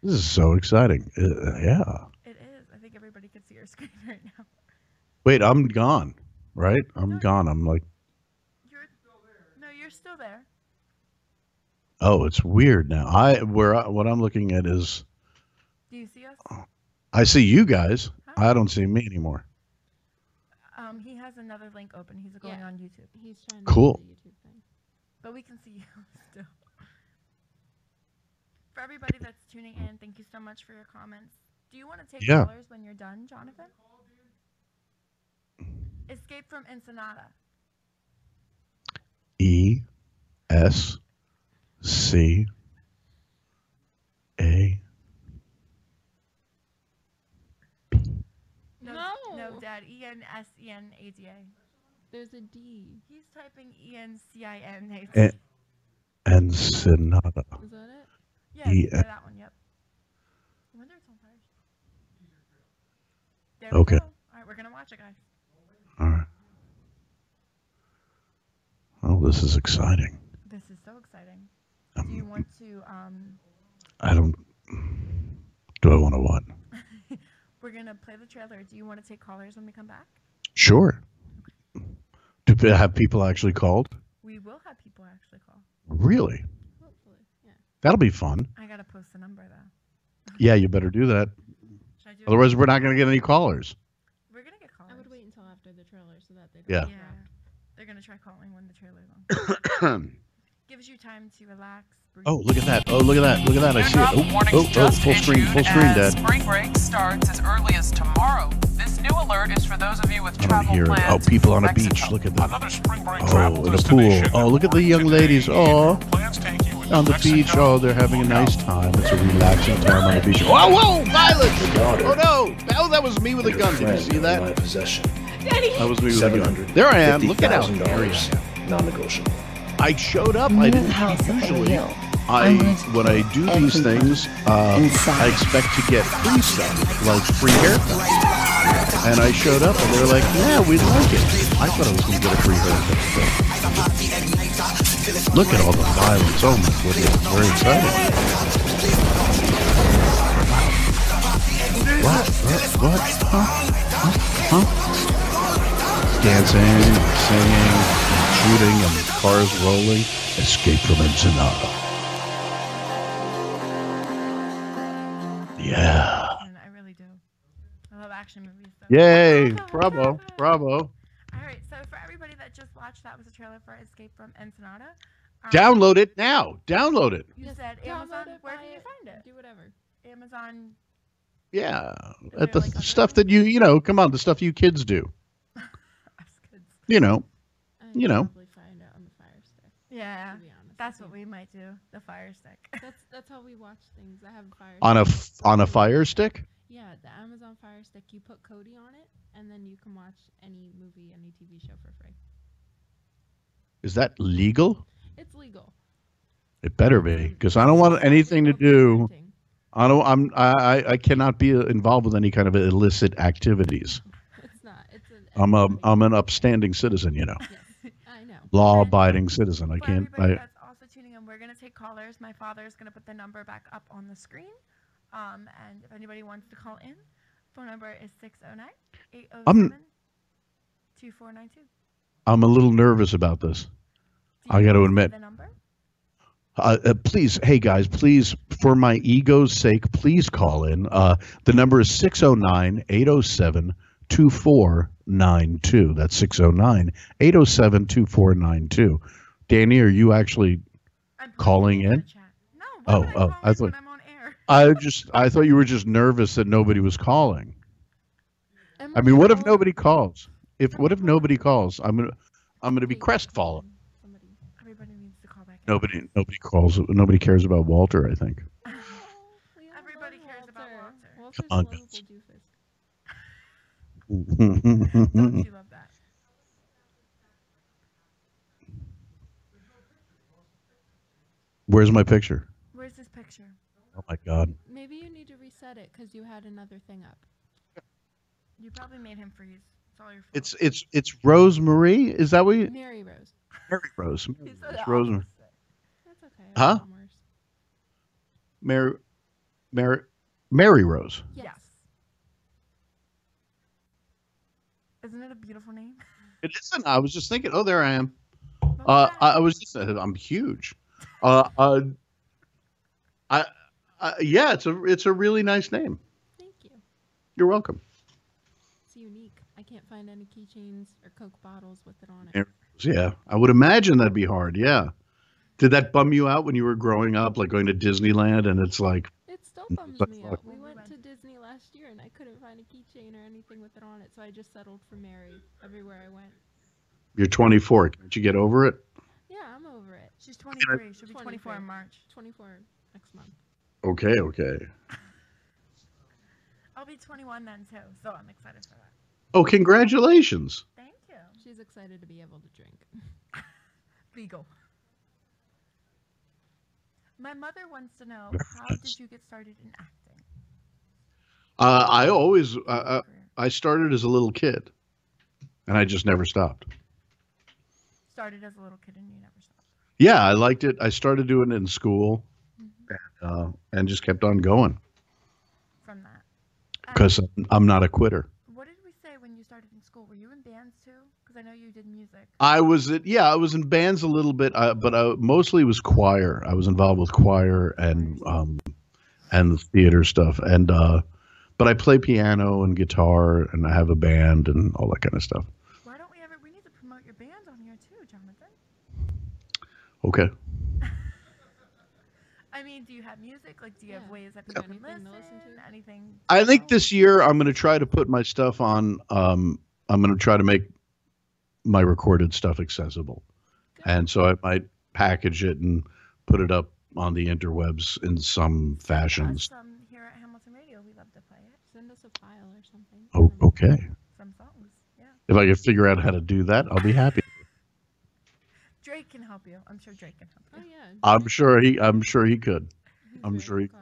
This is so exciting. Yeah. It is. I think everybody can see your screen right now. Wait, I'm gone. Right? I'm gone. I'm like. You're still there. Oh, it's weird now. What I'm looking at is. Do you see us? I see you guys. Hi. I don't see me anymore. He has another link open. He's going on YouTube. He's trying to Cool. do the YouTube thing. But we can see you still. For everybody that's tuning in, thank you so much for your comments. Do you want to take callers when you're done, Jonathan? Escape from Ensenada. No, Dad. Ensenada. There's a D. He's typing Encinada. Ensenada. Is that it? Yeah, that one. Yep. I wonder if it's on fire. There we Okay. go. All right, we're gonna watch it, guys. All right. Oh, this is exciting. This is so exciting. Do you want to? I don't. Do I want to what? We're gonna play the trailer. Do you want to take callers when we come back? Sure. Do have people actually called? We will have people actually call. Really? Hopefully, yeah. That'll be fun. I gotta post the number though. Yeah, you better do that. Should I do Otherwise, we're not going to get any callers. We're gonna get callers. I would wait until after the trailer so that they Yeah. don't. Yeah. They're gonna try calling when the trailer's on. Gives you time to relax. Breathe. Oh, look at that. Oh, look at that. Look at that. I see it. Oh, full screen, Dad. Spring break starts as early as tomorrow. This new alert is for those of you with I don't travel hear it. plans. Oh, people on a to Mexico. beach. Look at that. Another spring break Oh, travel in a pool. destination. Oh, look at the young ladies. Oh, Plans take you into on the Mexico. beach. Oh, they're having a nice time. It's a relaxing time on the beach. Oh, whoa, violence! Oh, no. Oh, that was me with a gun. Did you see that? My possession. That was me with a gun. There I am. Look at out. There I am. Non-negotiable. I showed up. I didn't usually. When I do these things, I expect to get free stuff, like free haircuts. And I showed up, and they were like, "Yeah, we'd like it." I thought I was going to get a free haircut. Look at all the violence! Oh my goodness, it's very exciting. What? Huh? Dancing, singing, shooting, and cars rolling. Escape from Ensenada. Yeah. And I really do. I love action movies. So. Yay. Bravo. Bravo. All right. So for everybody that just watched, that was a trailer for Escape from Ensenada. Download it now. Download it. You Just said download Amazon. it, Where buy can you it, find it? Do whatever. Amazon. Yeah. there At the like other stuff that come on, the stuff you kids do. Us kids. You know. I You know. Probably find it on the Fire Stick. Yeah. To be honest, That's with what you. we might do. The Fire Stick. That's how we watch things. I have a Fire On Stick. a Fire Stick? Yeah, the Amazon Fire Stick. You put Cody on it, and then you can watch any movie, any TV show for free. Is that legal? It's legal. It better be, because I don't want anything to do. I cannot be involved with any kind of illicit activities. It's not. It's an. I'm an upstanding citizen, you know, Yes, I know. law-abiding citizen. I For can't. everybody that's also tuning in, we're going to take callers. My father is going to put the number back up on the screen. And if anybody wants to call in, phone number is 609-807-2492. I'm a little nervous about this. I got to admit. The number? Please, hey guys, please, for my ego's sake, please call in. The number is 609-807-2492. That's 609-807-2492. Danny, are you actually I'm calling putting it in? the chat. No, why would I call I in thought when I'm on air? I thought you were just nervous that nobody was calling. And I mean, what if nobody calls? What if nobody calls? I'm gonna be crestfallen. Somebody. Everybody needs to call back in. Nobody calls. Nobody cares about Walter, I think. We all Everybody love cares about Walter. Walter's on, a lovable guys. doofus. Don't you love that? Where's my picture? Where's this picture? Oh my God. Maybe you need to reset it because you had another thing up. You probably made him freeze. It's all your fault. It's Rosemarie. Is that what you? Mary Rose. Mary Rose. He said It's the Rosemary. opposite. That's okay. Huh? I've done worse. Mary Rose. Yes. Isn't it a beautiful name? It isn't. I was just thinking. Oh, there I am. What was that? I was just. I'm huge. Yeah, it's a really nice name. Thank you. You're welcome. It's unique. I can't find any keychains or Coke bottles with it on it. Mary Rose, yeah, I would imagine that'd be hard. Yeah. Did that bum you out when you were growing up, like going to Disneyland, and it's like? It still bums like me fuck. out. We went to Disney last year and I couldn't find a keychain or anything with it on it, so I just settled for Mary everywhere I went. You're 24. Can't you get over it? Yeah, I'm over it. She's 23. She'll be 24 in 23. March. 24 next month. Okay. I'll be 21 then too, so I'm excited for that. Oh, congratulations. Thank you. She's excited to be able to drink. Legal. My mother wants to know, how did you get started in acting? I started as a little kid, and I just never stopped. Started as a little kid and you never stopped. Yeah, I liked it. I started doing it in school, and just kept on going. From that. Because I'm not a quitter. What did we say when you started in school? Were you in bands too? Because I know you did music. I was in bands a little bit, but I mostly was choir. I was involved with choir and the theater stuff, and but I play piano and guitar, and I have a band and all that kind of stuff. Why don't we need to promote your band on here too, Jonathan? Okay. I mean, do you have music? Like, do you have ways that people can listen? Anything? I think this year I'm going to try to put my stuff on. I'm going to try to make my recorded stuff accessible, and so I might package it and put it up on the interwebs in some fashions. Here at Hamilton Radio, we love to play it. Send us a file or something. Oh, okay. Some songs, yeah. If I can figure out how to do that, I'll be happy. Drake can help you. I'm sure Drake can help you. Oh yeah. I'm sure he could. I'm sure he could.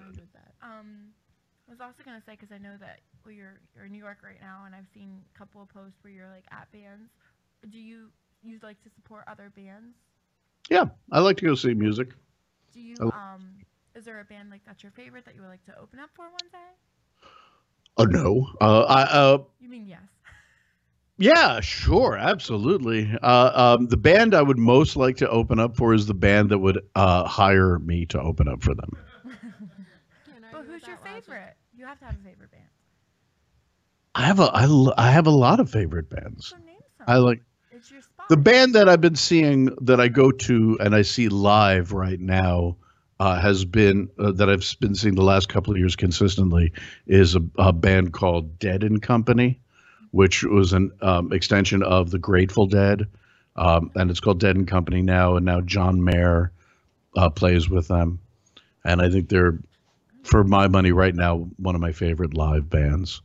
I was also gonna say, because I know that you're in New York right now, and I've seen a couple of posts where you're like at bands. Do you like to support other bands? Yeah, I like to go see music. Do you is there a band like that's your favorite that you would like to open up for one day? Oh no. You mean yes? Yeah, sure, absolutely. The band I would most like to open up for is the band that would hire me to open up for them. But who's your favorite? You have to have a favorite band. I have a lot of favorite bands. So name some. I like It's your spot. the band that I've been seeing, that I go to and I see live right now, has been that I've been seeing the last couple of years consistently, is a band called Dead and Company, which was an extension of the Grateful Dead, and it's called Dead and Company now. And now John Mayer plays with them, and I think they're, for my money right now, one of my favorite live bands.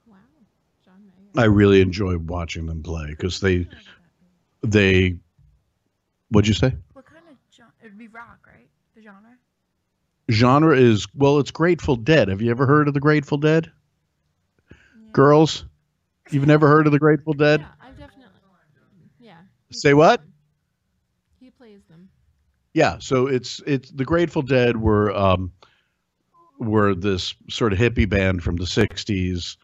Wow, John Mayer. I really enjoy watching them play because they. What'd you say? What kind of genre? It'd be rock, right? The genre. Genre is, well, it's Grateful Dead. Have you ever heard of the Grateful Dead? Yeah. Girls, you've never heard of the Grateful Dead? Yeah, I've definitely. Yeah. Say what? Them. He plays them. Yeah, so it's the Grateful Dead were this sort of hippie band from the '60s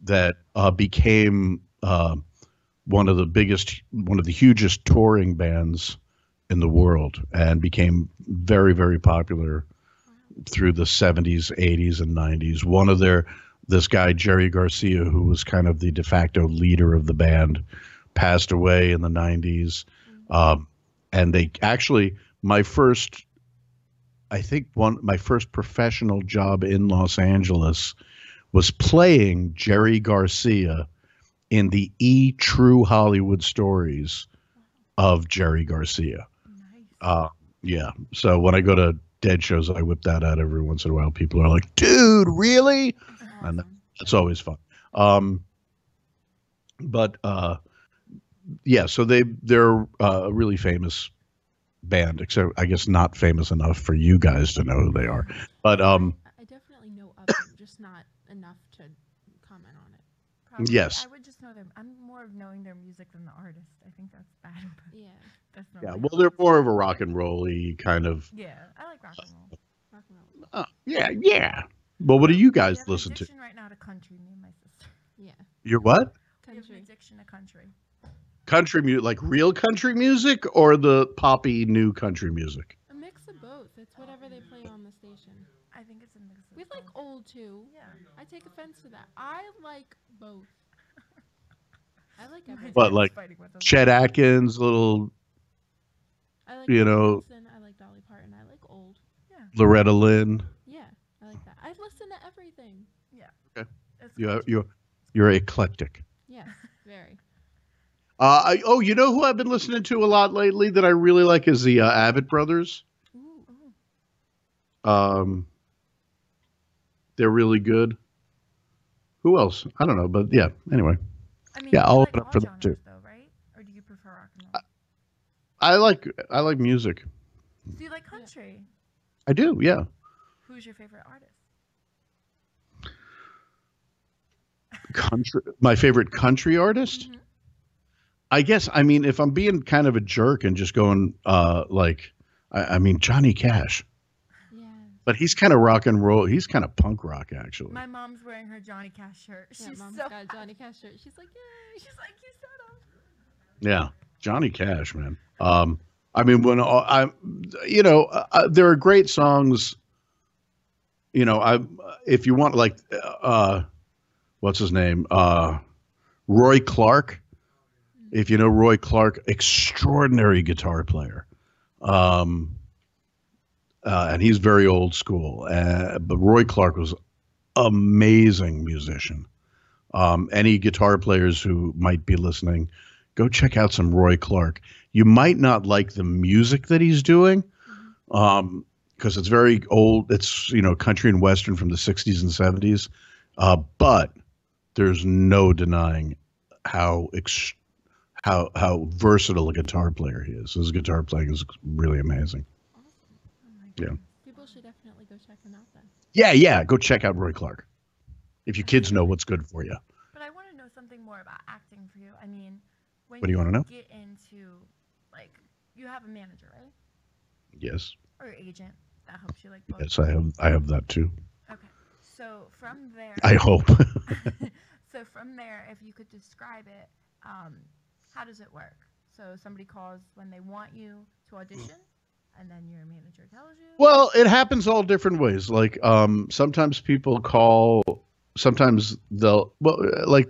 that became one of the hugest touring bands in the world, and became very, very popular through the '70s, '80s, and '90s. This guy Jerry Garcia, who was kind of the de facto leader of the band, passed away in the '90s, and they actually, my first professional job in Los Angeles was playing Jerry Garcia in the True Hollywood Stories of Jerry Garcia. Nice. Yeah. So when I go to Dead shows, I whip that out every once in a while. People are like, "Dude, really?" Awesome. And it's always fun. Yeah. So they're a really famous band, except I guess not famous enough for you guys to know who they are. But I definitely know of them, just not enough to comment on it. Probably, yes. I would just know them. I'm more of knowing their music than the artist. I think that's bad. But Yeah. that's not Yeah. my Well, they're more of a rock and roll-y kind of. Yeah, I like rock and roll. Rock and roll. Yeah. Well, what do you We guys have an listen to? addiction right now to country, me and my sister. Yeah. You're what? We have an Country. addiction to country. Country music, like real country music, or the poppy new country music? A mix of both. It's whatever they play on the station. I think it's a mix of We like both. old too. Yeah. I take offense to that. I like both. I like My everything. What, dad's like fighting with us. Chet Atkins, little I like you Whitney know- Houston, I like Dolly Parton. I like old. Yeah. Loretta Lynn. Yeah, I like that. I listen to everything. It's You're eclectic. Yes, very. You know who I've been listening to a lot lately that I really like is the Abbott Brothers. Ooh. They're really good. Who else? I don't know, but yeah. Anyway. I mean, Yeah, I'll like open up all for that genres, too. though, right? Or do you prefer rock and roll? I like music. Do you like country? I do. Yeah. Who's your favorite artist? Country. My favorite country artist. Mm-hmm. I guess. I mean, if I'm being kind of a jerk and just going, I mean, Johnny Cash. Yeah. But he's kind of rock and roll. He's kind of punk rock, actually. My mom's wearing her Johnny Cash shirt. Yeah, She's Mom's so got a Johnny Cash shirt. She's like, yay. She's like, you said him. Yeah, Johnny Cash, man. I mean, when there are great songs. You know, if you want, like, what's his name? Roy Clark. If you know Roy Clark, extraordinary guitar player. And he's very old school. But Roy Clark was amazing musician. Any guitar players who might be listening, go check out some Roy Clark. You might not like the music that he's doing, because it's very old. It's, you know, country and western from the 60s and 70s. But there's no denying how versatile a guitar player he is. His guitar playing is really amazing. Awesome. Oh my Yeah. goodness. People should definitely go check him out then. Yeah. Go check out Roy Clark. If you kids know what's good for you. But I want to know something more about acting for you. I mean, when What do you wanna know? get into, like, you have a manager, right? Yes. Or your agent that helps you, like, book. Yes, I have that too. Okay. So from there. I hope. So from there, if you could describe it, how does it work? So somebody calls when they want you to audition, and then your manager tells you? Well, it happens all different ways. Like, sometimes people call, sometimes like,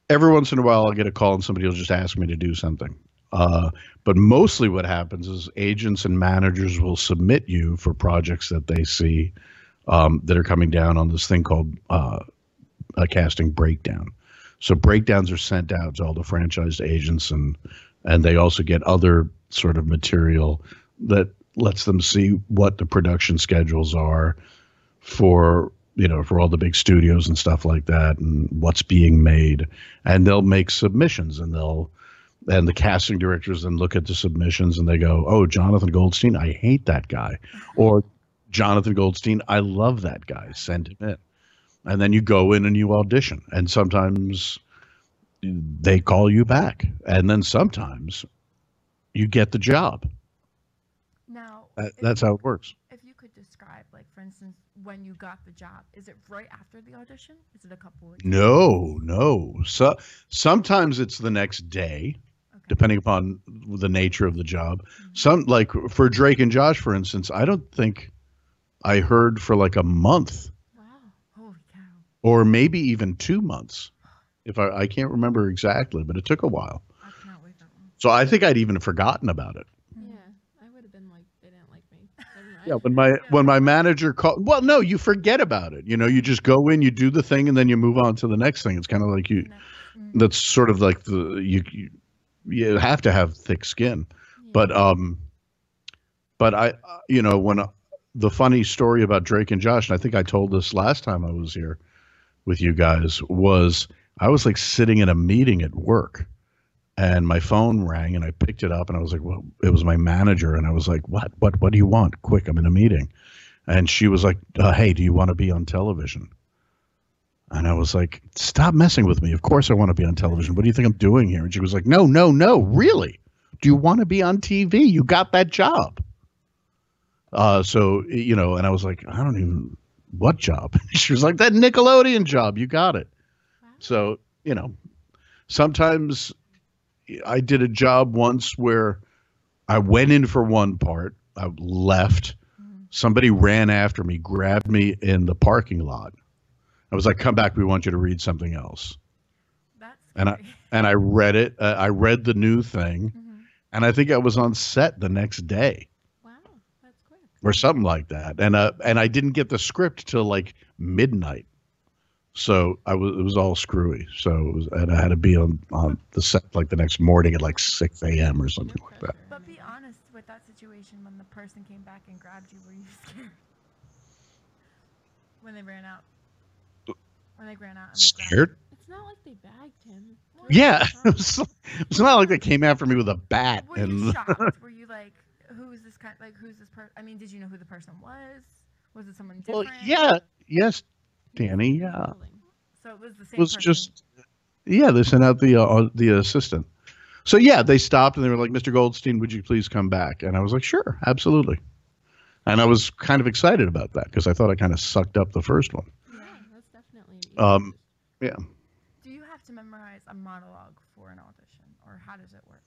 every once in a while I'll get a call and somebody will just ask me to do something. But mostly what happens is agents and managers will submit you for projects that they see that are coming down on this thing called a casting breakdown. So breakdowns are sent out to all the franchised agents, and they also get other sort of material that lets them see what the production schedules are for, you know, for all the big studios and stuff like that, and what's being made. And they'll make submissions, and the casting directors then look at the submissions and they go, oh, Jonathan Goldstein, I hate that guy. Or Jonathan Goldstein, I love that guy. Send him in. And then you go in and you audition. And sometimes they call you back. And then sometimes you get the job. Now, That's how it works. if you could describe, like, for instance, when you got the job, is it right after the audition? Is it a couple weeks? No. So sometimes it's the next day, depending upon the nature of the job. Some, like for Drake and Josh, for instance, I don't think I heard for like a month. Wow. Holy cow. Or maybe even 2 months. If I can't remember exactly, but it took a while. I cannot wait that one. So I think I'd even forgotten about it. Yeah, I would have been like, they didn't like me. Never Yeah, mind. when my manager called, well, no, you forget about it. You know, you just go in, you do the thing, and then you move on to the next thing. It's kind of like that's sort of like you have to have thick skin. Yeah. But I, you know, when the funny story about Drake and Josh, and I think I told this last time I was here with you guys, was I was like sitting in a meeting at work, and my phone rang, and I picked it up, and I was like, well, it was my manager, and I was like, what do you want? Quick, I'm in a meeting. And she was like, hey, do you want to be on television? And I was like, stop messing with me. Of course I want to be on television. What do you think I'm doing here? And she was like, no, really? Do you want to be on TV? You got that job. So, you know, and I was like, what job? She was like, that Nickelodeon job. You got it. Wow. So, you know, sometimes I did a job once where I went in for one part, I left, somebody ran after me, grabbed me in the parking lot. I was like, come back, we want you to read something else. That's And I read it. I read the new thing, and I think I was on set the next day Wow, that's quick. or something like that. And I didn't get the script till like midnight. So it was all screwy. So and I had to be on the set like the next morning at like 6 a.m. or something No like that. pressure. But be honest, with that situation, when the person came back and grabbed you, were you scared? When they ran out? when they ran out. And, Scared? It's not like they bagged him. Yeah, it's not like they came after me with a bat. Were you shocked? Were you like, who is this kind? Like, who's this person? I mean, did you know who the person was? Was it someone different? Well, yeah, yes, Danny. Yeah. So it was the same. It was person. just, yeah. They sent out the assistant. So yeah, they stopped and they were like, "Mr. Goldstein, would you please come back?" And I was like, "Sure, absolutely." And I was kind of excited about that because I thought I kind of sucked up the first one. Yeah, that's definitely. Yeah. Do you have to memorize a monologue for an audition, or how does it work?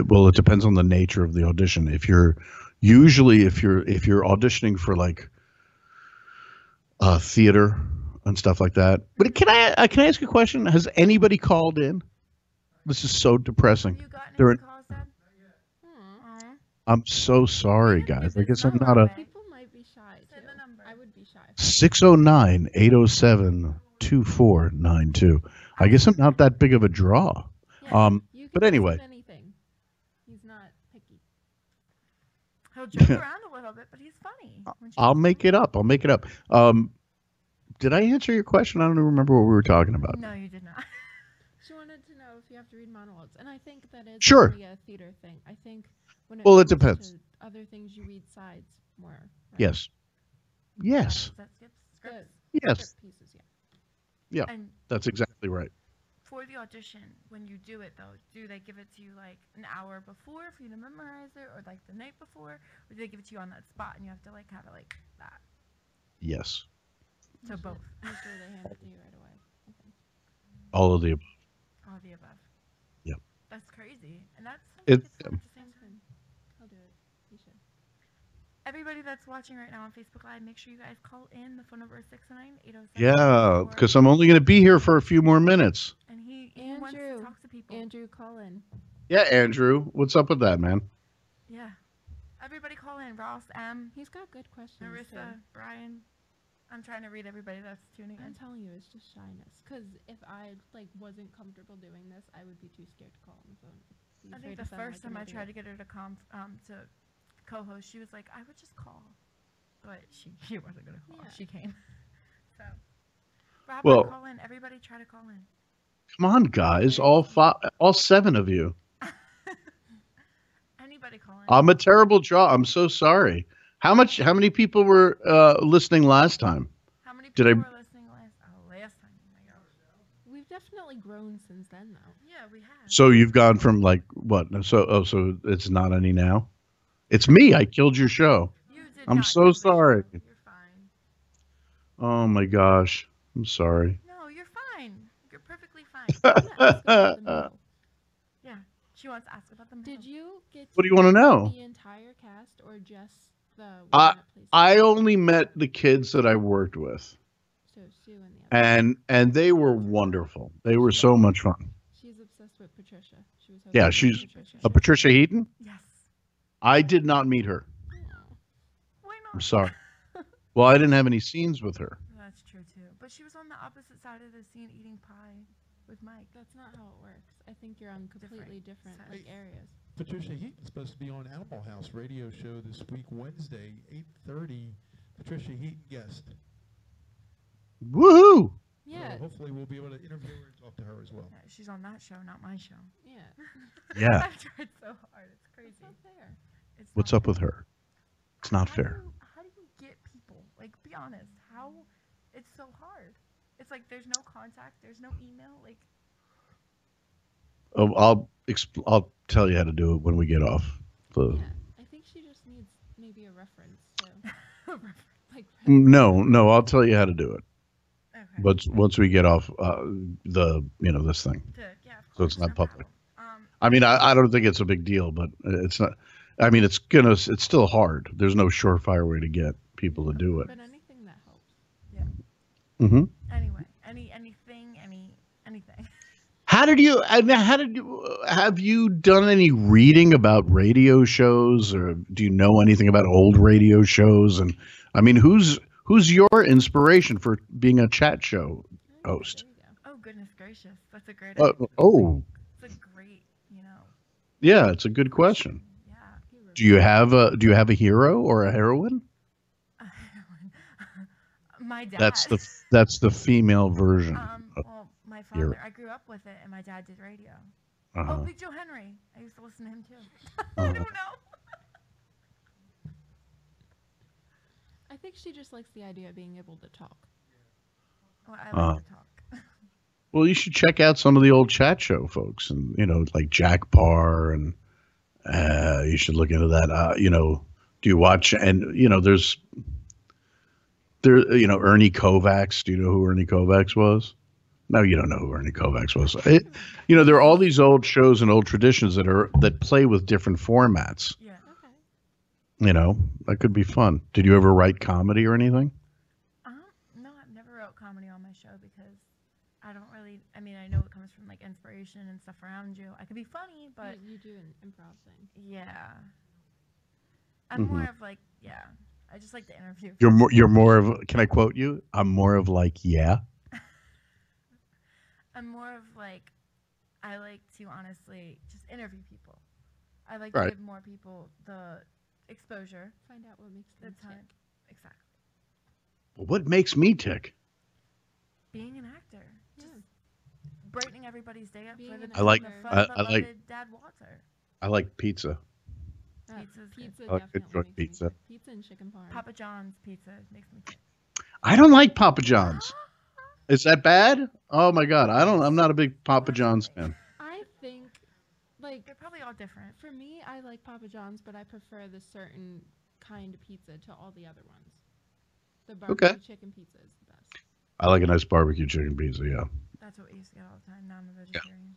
Well, it depends on the nature of the audition. If you're auditioning for like theater and stuff like that. But can I ask you a question? Has anybody called in? This is so depressing. Have you gotten any calls, Dad? I'm so sorry, guys. I guess I'm not a. People might be shy too. Say the number. I would be shy. 609-807-2492. I guess I'm not that big of a draw. Yeah, you can but anyway. ask him anything. He's not picky. He'll joke around a little bit, but he's funny. I'll make it up. Did I answer your question? I don't even remember what we were talking about. No, you did not. She wanted to know if you have to read monologues, and I think that is Sure. really a theater thing. I think when it Well, it comes depends. to other things, you read sides more. Right? Yes. Yes. Is that scripts? Yes. Script pieces, yeah. Yeah. And That's exactly right. for the audition, when you do it though, do they give it to you like an hour before for you to memorize it, or like the night before, or do they give it to you on that spot and you have to like have it like that? Yes. So both. Usually they hand it to you right away. I think. All of the above. All the above. Yep. That's crazy, and that's It- it's fun at the same time. I'll do it. You should. Everybody that's watching right now on Facebook Live, make sure you guys call in. The phone number is 609-807. Yeah, because I'm only going to be here for a few more minutes. And he wants to Andrew. talk to people. Andrew, call in. Yeah, Andrew. What's up with that, man? Yeah. Everybody call in. Ross, M, He's got good questions Marissa, too. Brian. I'm trying to read everybody that's tuning I'm in. telling you, it's just shyness. Because if I wasn't comfortable doing this, I would be too scared to call on the phone. I think the first time I tried to get her to co-host, she was like, I would just call. But she wasn't going to call. Yeah. She came. So, Rob, Well- call in. Everybody try to call in. Come on, guys. All 7 of you. Anybody call in. I'm a terrible draw. I'm so sorry. How many people were listening last time? How many did people I- were listening last time? Oh my gosh. We've definitely grown since then, though. Yeah, we have. So you've gone from like what? So it's not any now? It's me. I killed your show. You did I'm not so kill the sorry. show. You're fine. Oh my gosh. I'm sorry. No, you're fine. You're perfectly fine. Yeah, she wants to ask about the Did you get What do you want to know? the entire cast or just the one I that plays? I only met the kids that I worked with, So Sue and the other. and they were wonderful. They were so much fun. She's obsessed with Patricia. She was Yeah, hoping she's Patricia. Patricia Heaton. Yes. I did not meet her. Oh. Why not? I'm sorry. Well, I didn't have any scenes with her. That's true too. But she was on the opposite side of the scene eating pie with Mike. That's not how it works. I think you're on completely different sides. like, areas. Patricia Heaton's supposed to be on Animal House radio show this week, Wednesday, 8:30. Patricia Heaton guest. Woohoo! Yeah, So hopefully we'll be able to interview her and talk to her as well. Yeah, she's on that show, not my show. yeah. Yeah. I've tried so hard. It's crazy. It's not fair. It's What's not up with her? It's not How fair. how do you get people? Like, be honest. How? It's so hard. It's like there's no contact. There's no email. Like, Oh, I'll tell you how to do it when we get off. The Yeah, I think she just needs maybe a reference. So, like, no, I'll tell you how to do it. okay. But once we get off this thing. Yeah, of So it's course, not no public. problem. I mean, I don't think it's a big deal, but it's not. I mean, it's still hard. There's no surefire way to get people to do it. but anything that helps. Hmm. Anyway, anything. Have you done any reading about radio shows, or do you know anything about old radio shows? And I mean, who's your inspiration for being a chat show host? There you go. Oh goodness gracious, that's a great. Oh, It's a great. yeah, it's a good question. Yeah. Do you have a hero or a heroine? My dad. That's the female version. Well, my father. I grew up with it, and my dad did radio. Uh-huh. Oh, Big Joe Henry. I used to listen to him too. I don't know. I think she just likes the idea of being able to talk. Well, I like to talk. Well, you should check out some of the old chat show folks, and like Jack Parr, and you should look into that. Do you watch? And there's Ernie Kovacs. Do you know who Ernie Kovacs was? No, you don't know who Ernie Kovacs was. There are all these old shows and old traditions that play with different formats. Yeah. Okay. That could be fun. Did you ever write comedy or anything? No, I've never wrote comedy on my show because I don't really. I mean, I know it comes from like inspiration and stuff around you. I could be funny, but you do an improv thing. Yeah. I'm more of like, I just like to interview. You're more of. Can I quote you? I'm more of like, yeah. I'm more of like, I like to honestly just interview people. I like to give more people the exposure. Find out what makes them tick. Exactly. Well, what makes me tick? Being an actor. Just brightening everybody's day up for the I like Dad Walter. I like pizza. Pizza I like definitely good makes pizza. me tick. Pizza and chicken parm. Papa John's pizza makes me tick. I don't like Papa John's. Is that bad? Oh my God, I'm not a big Papa John's fan. I think, they're probably all different. For me, I like Papa John's, but I prefer the certain kind of pizza to all the other ones. The barbecue chicken pizza is the best. I like a nice barbecue chicken pizza. Yeah. That's what we used to get all the time. Now I'm a vegetarian.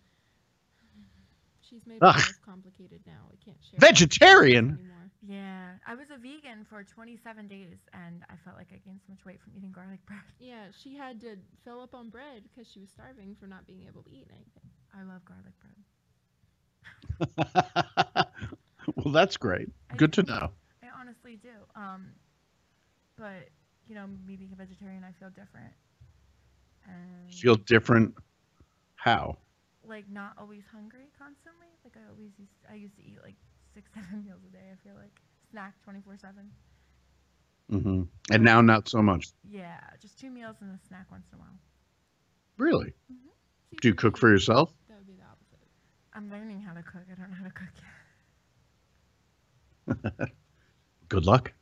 She's made it more complicated now. I can't share. Vegetarian? Anymore. Yeah, I was a vegan for 27 days, and I felt like I gained so much weight from eating garlic bread. Yeah, she had to fill up on bread because she was starving for not being able to eat anything. I love garlic bread. Well, that's great. Good to know. I honestly do. But me being a vegetarian, I feel different. And Feel different? How? Like not always hungry constantly. Like I used to eat like 6-7 meals a day. I feel like snack 24/7. Mm-hmm. And now not so much. Yeah, just 2 meals and a snack once in a while. Really? Mm-hmm. Do you cook for yourself? That would be the opposite. I'm learning how to cook. I don't know how to cook yet. Good luck.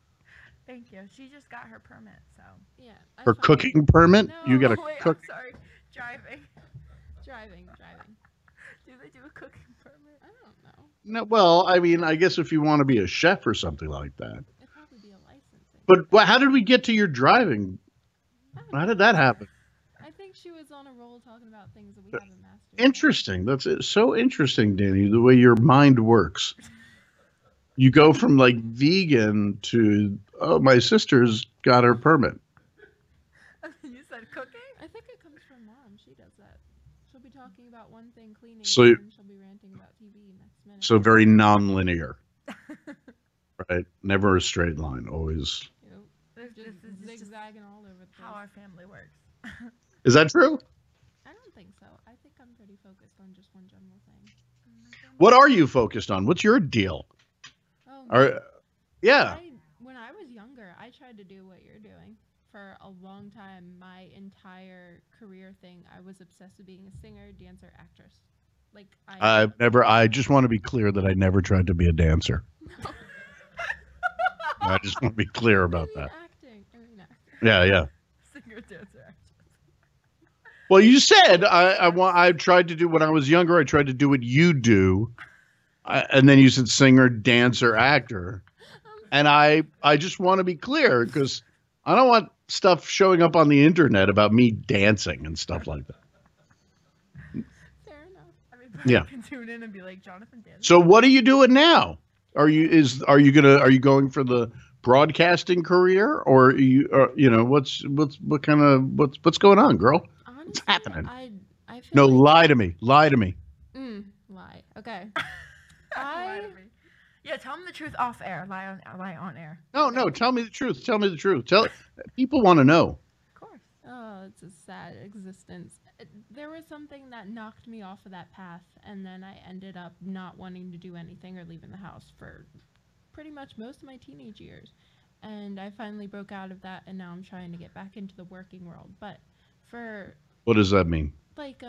Thank you. She just got her permit, so. Yeah. Her cooking permit? No. You got to cook. I'm sorry. Driving. Do they do a cooking permit? I don't know. No, well, I mean, I guess if you want to be a chef or something like that. It'd probably be a licensing. But how did we get to your driving? How did that happen? I think she was on a roll talking about things that we haven't mastered. Interesting. That's so interesting, Dani, the way your mind works. You go from like vegan to, oh, my sister's got her permit. You said cooking? I think it comes from Mom. She does that. She'll be talking about one thing cleaning, So- and she'll be ranting about TV next minute. So very non-linear. Right? Never a straight line. Always. This is just zigzagging all over the place. how our family works. Is that true? I don't think so. I think I'm pretty focused on just one general thing. What are you focused on? What's your deal? Oh, Yeah. when I was younger, I tried to do what you're doing. For a long time, my entire career thing, I was obsessed with being a singer, dancer, actress. Like I just want to be clear that I never tried to be a dancer. No. I just want to be clear about that. Acting. Yeah. Singer, dancer, actress. Well, you said I tried to do when I was younger. I tried to do what you do, and then you said singer, dancer, actor, and I just want to be clear because I don't want stuff showing up on the internet about me dancing and stuff like that. Fair enough. I mean, Yeah. can tune in and be like Jonathan dancing. So what are you doing now? Are you going for the broadcasting career, or are you what's going on, girl? Honestly, What's happening? I feel No, like, lie to me. Lie. Okay. Lie to me. Yeah, tell them the truth off air. Lie on air. No, tell me the truth. Tell me the truth. People want to know. Of course. Oh, it's a sad existence. There was something that knocked me off of that path, and then I ended up not wanting to do anything or leaving the house for pretty much most of my teenage years. and I finally broke out of that, and now I'm trying to get back into the working world. But for What does that mean? like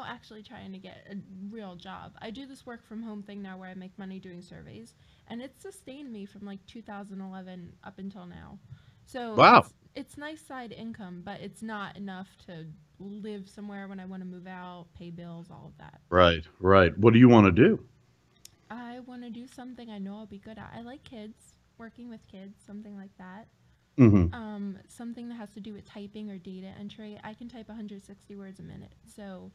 actually trying to get a real job. I do this work from home thing now where I make money doing surveys, and it's sustained me from like 2011 up until now. So wow, it's nice side income, but it's not enough to live somewhere when I want to move out, pay bills, all of that. Right, right. What do you want to do? I want to do something I know I'll be good at. I like kids, working with kids, something like that. Mm-hmm. Something that has to do with typing or data entry. I can type 160 words a minute, so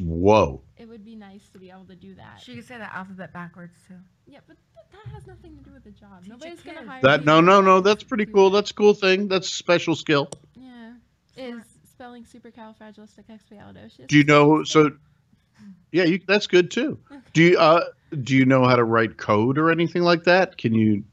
Whoa. it would be nice to be able to do that. She could say the alphabet backwards too. Yeah, but that has nothing to do with the job. Nobody's gonna hire That me no. to That's pretty do cool. that. That's a cool thing. That's a special skill. Yeah, is spelling supercalifragilisticexpialidocious. Do you know? So, yeah, that's good too. Okay. Do you know how to write code or anything like that? Can you?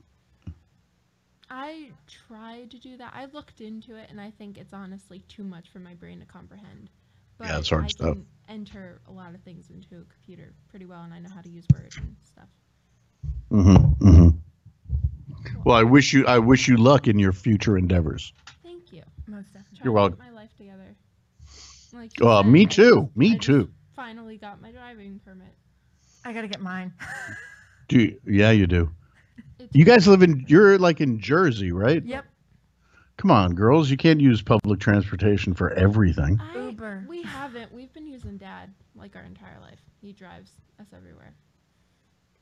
I tried to do that. I looked into it, and I think it's honestly too much for my brain to comprehend. But Yeah, it's hard I stuff. can enter a lot of things into a computer pretty well, and I know how to use Word and stuff. Mm-hmm. Mm-hmm. Well, I wish you luck in your future endeavors. Thank you. Most definitely. Trying You're to welcome. get my life together. Like you said, Me too. Me I just too. finally got my driving permit. I gotta get mine. Yeah, you do. It's You guys you're like in Jersey, right? Yep. Come on, girls. You can't use public transportation for everything. Uber. We haven't. We've been using Dad like our entire life. He drives us everywhere.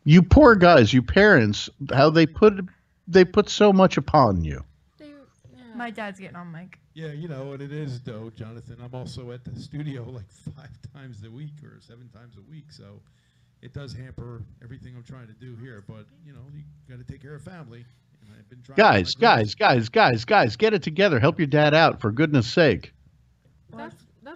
You poor guys, you parents, how they put so much upon you. My dad's getting on mic. Yeah, you know what it is, though, Jonathan. I'm also at the studio like 5 times a week or 7 times a week, so it does hamper everything I'm trying to do here. But you got to take care of family. And I've been trying. Guys, get it together. Help your dad out, for goodness sake. That's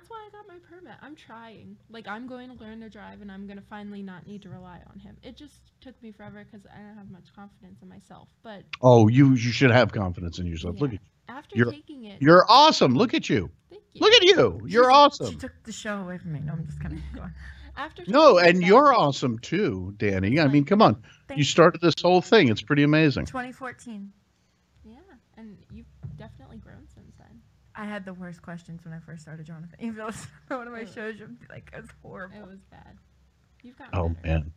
why I got my permit. I'm trying. Like, I'm going to learn to drive, and I'm going to finally not need to rely on him. It just took me forever because I don't have much confidence in myself. But Oh, you should have confidence in yourself. yeah, Look at after you're- taking it, you're awesome. Look at you. thank you. Look at you. You're She awesome. took the show away from me. No, I'm just kidding. Go on. After No, taking and it, you're awesome too, Danny. I mean, come on. Thank You started this whole thing. It's pretty amazing. 2014. Yeah, and you've definitely grown since then. I had the worst questions when I first started Jonathan. If you listen to one of my Ew. shows, you'll be like, it's horrible. It was bad. You've gotten Oh better. man.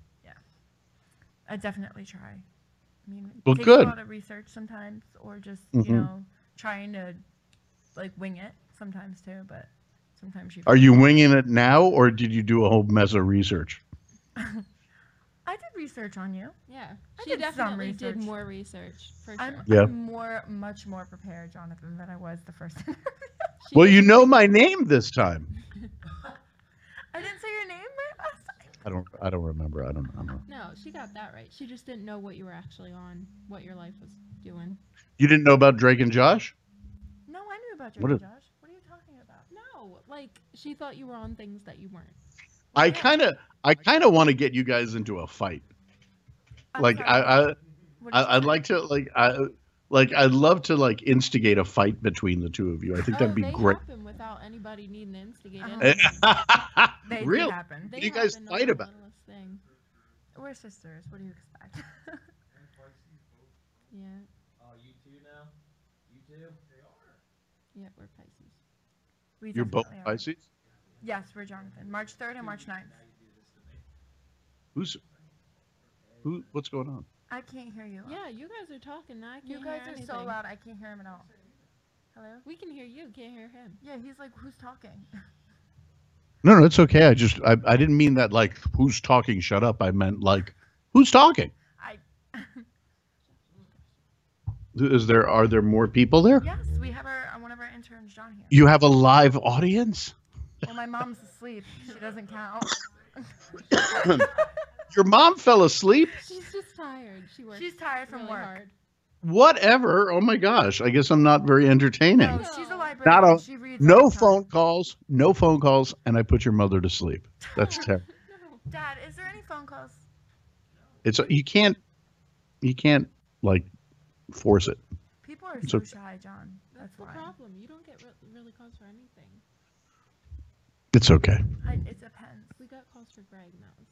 I definitely try. I mean, Well, it takes good. a lot of research sometimes, or just, Mhm. trying to, like, wing it sometimes too, but sometimes you... Are you winging it now, or did you do a whole mess of research? I did research on you. Yeah, I she did some definitely did research. more research, for I'm, sure. Yeah. I'm much more prepared, Jonathan, than I was the first interview. She Well, did- you know my name this time. I didn't say your name right last time. I don't remember. I don't know. No, she got that right. She just didn't know what you were actually on, what your life was doing. You didn't know about Drake and Josh? No, I knew about What your is- Josh. What are you talking about? No, like, she thought you were on things that you weren't. I kind of want to get you guys into a fight. I'm Like sorry, what did you I'd say? like to I'd love to instigate a fight between the two of you. I think that'd be they great. happen without anybody needing to instigate Uh-huh. anything. They Really? do happen. They What do you guys happen fight over the about? littlest thing. We're sisters. What do you expect? Yeah, You two now? You two? yeah, we're Pisces. We You're both definitely are. Pisces? Yes, we're Jonathan. March 3rd and March 9th. What's going on? I can't hear you. Yeah, you guys are talking. Now I can't You guys hear are so anything. loud. I can't hear him at all. Hello? We can hear you. Can't hear him. Yeah, he's like, who's talking? No, it's okay. I didn't mean that who's talking, shut up. I meant who's talking? Are there more people there? Yes, we have one of our interns, John, here. You have a live audience? Well, my mom's asleep. She doesn't count. Your mom fell asleep? She's just tired. She works. She's tired from really work. hard. Whatever. Oh my gosh. I guess I'm not very entertaining. No, she's a Not librarian. a- She reads all No the time. phone calls, and I put your mother to sleep. That's terrible. No. Dad, is there any phone calls? You can't force it. People are It's so okay. shy, John. That's the why. problem. You don't get really calls for anything. It's okay. It depends. We got calls for Greg. And that was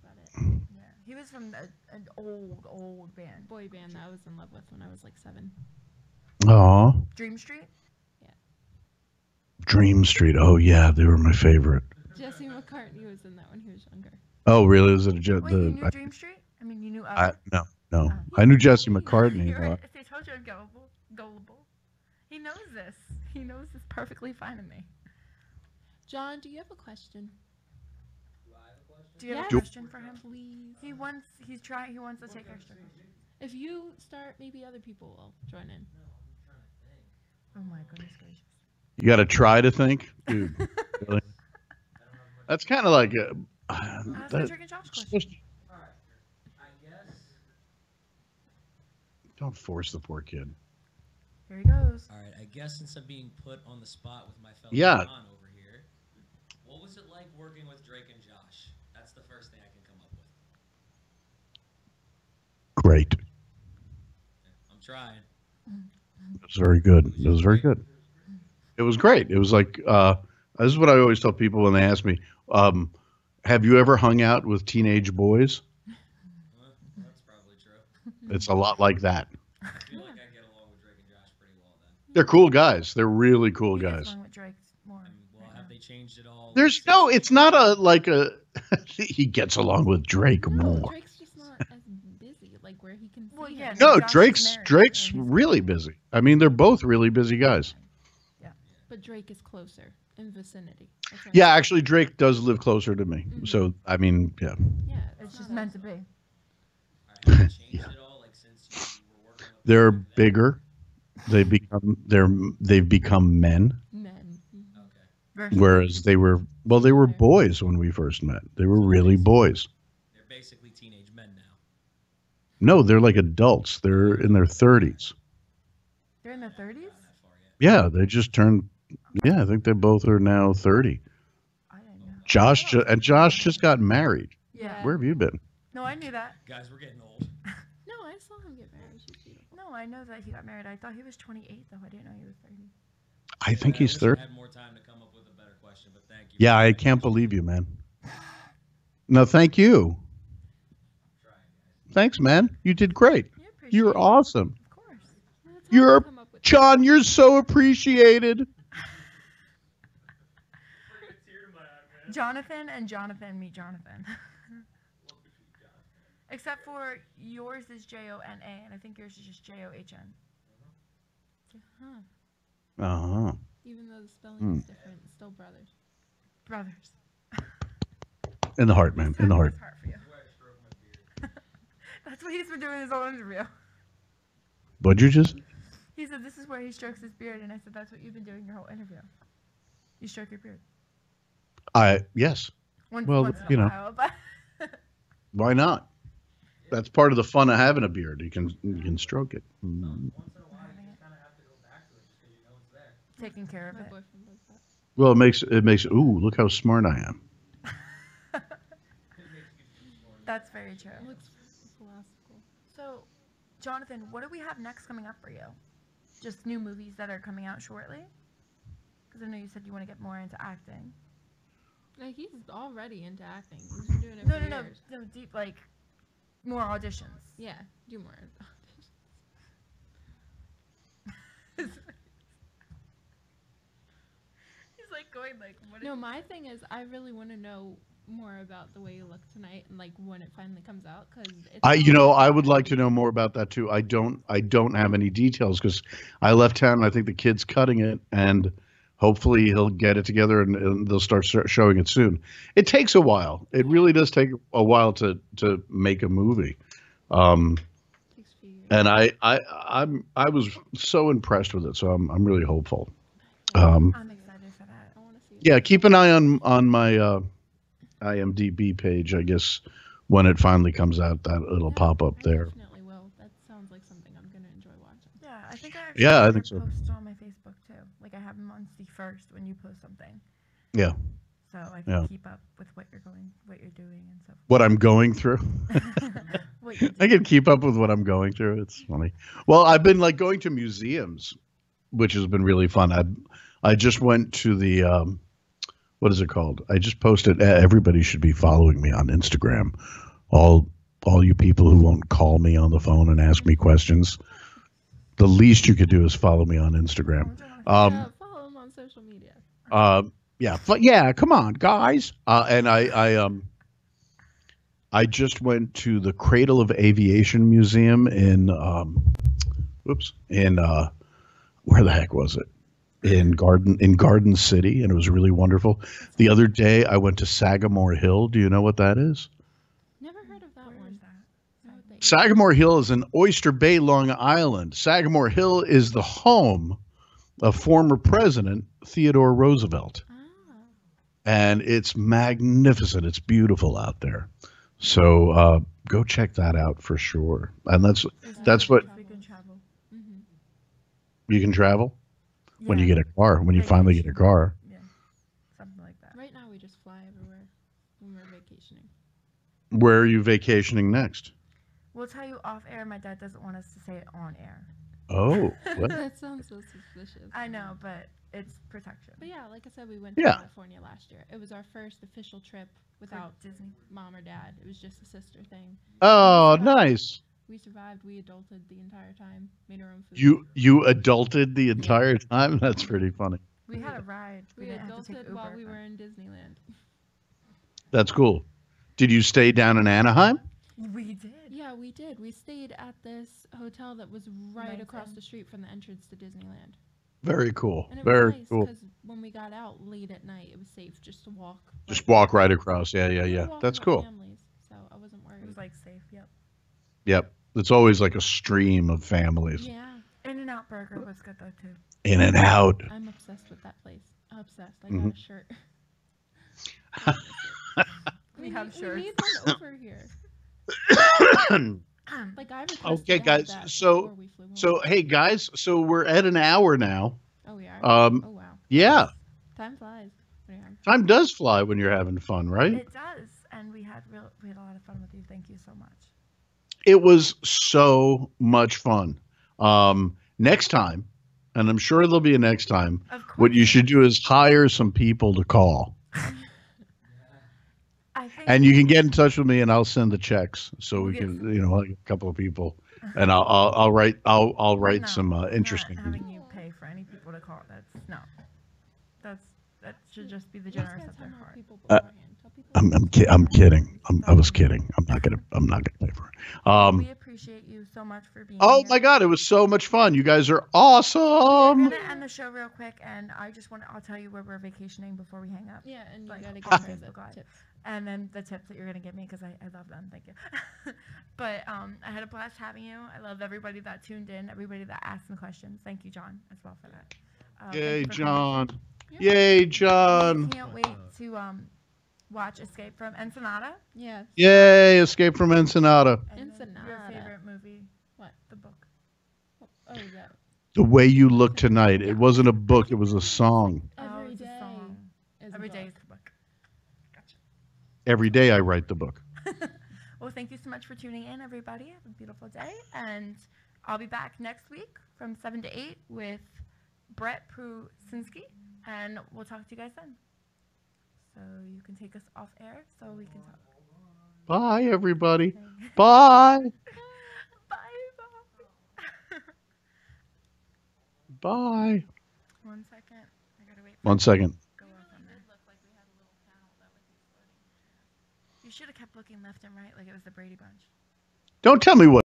about it. Yeah, he was from an old band. Boy band that I was in love with when I was like 7. Aw. Dream Street. Dream Street. Oh yeah, they were my favorite. Jesse McCartney was in that when he was younger. Oh really? Was it Wait, you knew Dream Street? I mean, you knew. No. I knew Jesse McCartney. If they told you I'm gullible. He knows this. He knows this perfectly fine in me. John, do you have a question? Do you have a question for him? Please. He wants to take extra. If you start, maybe other people will join in. Oh my goodness gracious. You got to try to think, dude. Really? That's kind of like don't force the poor kid. Here he goes. All right, I guess since I'm being put on the spot with my fellow Yeah. John over here, what was it like working with Drake and Josh? That's the first thing I can come up with. Great. I'm trying. It was very good. It was very good. It was great. It was like this is what I always tell people when they ask me, have you ever hung out with teenage boys? That's probably true. It's a lot like that. I feel like I get along with Drake and Josh pretty well then. They're cool guys. They're really cool guys. With Drake more. Well, have they changed it all? There's no, it's not he gets along with Drake more. Drake's just not as busy, like where he can. Well, yeah, No, Josh is married, Drake's so he's really busy. I mean, they're both really busy guys. But Drake is closer in vicinity. Yeah, actually, Drake does live closer to me. So, I mean, yeah. Yeah, It's just meant to be. Have they changed it all? Like since you were working with They're bigger. They've become men. Men. Okay. Whereas they were boys when we first met. They were really boys. They're basically teenage men now. No, they're like adults. They're in their 30s. They're in their 30s? Not that far yet. Yeah, they just turned. Yeah, I think they both are now 30. I didn't know. Josh just got married. Yeah. Where have you been? No, I knew that. Guys, we're getting old. No, I saw him get married. She's beautiful. No, I know that he got married. I thought he was 28, though. I didn't know he was 30. I think I he's wish 30. I had more time to come up with a better question, but thank you. Yeah, I can't believe you, man. No, thank you. Trying, guys. Thanks, man. You did great. You appreciate You're it. awesome. Of course. That's how You're I come up with John. You're so appreciated. Jonathan and Jonathan meet Jonathan. Except for yours is Jona, and I think yours is just John. Huh. Uh huh. Even though the spelling is different, it's still brothers. Brothers. In the heart, man. In the heart. His heart for you. That's what he's been doing in his whole interview. What'd you just? He said this is where he strokes his beard, and I said that's what you've been doing your whole interview. You stroke your beard. Yes. Once Well, in a you know. while, but Why not? That's part of the fun of having a beard. You can stroke it. Mm. Once in a while, you just kind of have to go back to it just because you know it's there. taking care of My it. boyfriend does that. Well, it makes. Ooh, look how smart I am. That's very true. It looks philosophical. So, Jonathan, what do we have next coming up for you? Just new movies that are coming out shortly? Because I know you said you want to get more into acting. Like, he's already into acting. He's been doing it No, for no, no, years. no, deep, like, more auditions. Yeah, do more. He's like going like, what? No, my thing is, I really want to know more about the way you look tonight and like when it finally comes out, because I would like to know more about that too. I don't have any details because I left town and I think the kid's cutting it, and hopefully he'll get it together and they'll start showing it soon. It takes a while. It really does take a while to make a movie. And I was so impressed with it, so I'm really hopeful. I'm excited for that. I want to see. Yeah, keep an eye on my IMDb page. I guess when it finally comes out, that it'll pop up there. Definitely will. That sounds like something I'm gonna enjoy watching. Yeah, I think I Yeah, I think so. post on my Facebook too. Like I have them on the first when you post something. Yeah. So I can keep up with what you're doing and stuff. What I'm going through. What you I do. can keep up with what I'm going through. It's funny. Well, I've been like going to museums, which has been really fun. I just went to the what is it called? I just posted. Everybody should be following me on Instagram. All you people who won't call me on the phone and ask me questions. The least you could do is follow me on Instagram. Follow him on social media. Yeah, come on, guys. And I just went to the Cradle of Aviation Museum in where the heck was it? In Garden City, and it was really wonderful. The other day I went to Sagamore Hill. Do you know what that is? Never heard of that one. Sagamore Hill is in Oyster Bay, Long Island. Sagamore Hill is the home of former President Theodore Roosevelt. And it's magnificent. It's beautiful out there. So go check that out for sure. And that's what We can travel. you can travel when you Yeah. get a car, when you finally get a car. Yeah, something like that. Right now we just fly everywhere when we're vacationing. Where are you vacationing next? We'll tell you off air. My dad doesn't want us to say it on air. Oh, what? That sounds so suspicious. I know, but it's protection. But yeah, like I said, we went to Yeah. California last year. It was our first official trip without Disney. mom or dad. It was just a sister thing. Oh, nice. We survived. We adulted the entire time. Made our own food. You adulted the entire time? That's pretty funny. We had a ride. We didn't have to take adulted while Uber, we but- were in Disneyland. That's cool. Did you stay down in Anaheim? We did. Yeah, we did. We stayed at this hotel that was right across Amazing. the street from the entrance to Disneyland. Very cool. And it Very was nice cool. because when we got out late at night, it was safe just to walk. Just walk right across. Yeah. We were walking That's with cool. Families, so I wasn't It worried. was like safe. Yep. Yep. It's always like a stream of families. Yeah, In-N-Out Burger was good though too. In and out. I'm obsessed with that place. Obsessed. I Mm-hmm. got a shirt. We have We shirts. need one over here. Like I requested Okay, to have guys. that So, before we flew home. so hey, guys. So we're at an hour now. Oh, we are. Um, Oh wow, Yeah. time flies. Yeah. Time does fly when you're having fun, right? It does, and we had a lot of fun with you. Thank you so much. It was so much fun. Next time, and I'm sure there'll be a next time, Of course. what you should do is hire some people to call. I think. And you can get in touch with me, and I'll send the checks so We'll we get can, some- like a couple of people, and I'll write No, some we're not interesting. having you pay for any people to call. That should just be the You guys generous gotta of tell their more heart. people Uh, beforehand. Tell people I'm kidding. I was kidding. I'm not gonna pay for it. We appreciate you so much for being Oh here. my God, it was so much fun. You guys are We're awesome. gonna end the show real quick, and I'll tell you where we're vacationing before we hang up. Yeah, and you Like, gotta on give her Facebook the Live. tips. And then the tips that you're gonna give me because I love them. Thank you. But I had a blast having you. I love everybody that tuned in, everybody that asked some questions. Thank you, John, as well for that. Thank Yay, you for coming. John. Yay, John. Can't wait to watch Escape from Ensenada. Yes. Yay, Escape from Ensenada. And then your Ensenada. favorite movie? What? The book. Oh, that. The Way You Look Tonight. It wasn't a book, it was a song. Every it's a day. song. is a Every day book. is the book. Gotcha. Every day I write the book. Well, thank you so much for tuning in, everybody. Have a beautiful day. And I'll be back next week from 7 to 8 with Brett Prusinski. And we'll talk to you guys then. So you can take us off air so we can talk. Bye, everybody. Bye. Bye. Bye. 1 second. I gotta wait. For 1 second. Go off on there. You should have kept looking left and right like it was the Brady Bunch. Don't tell me what.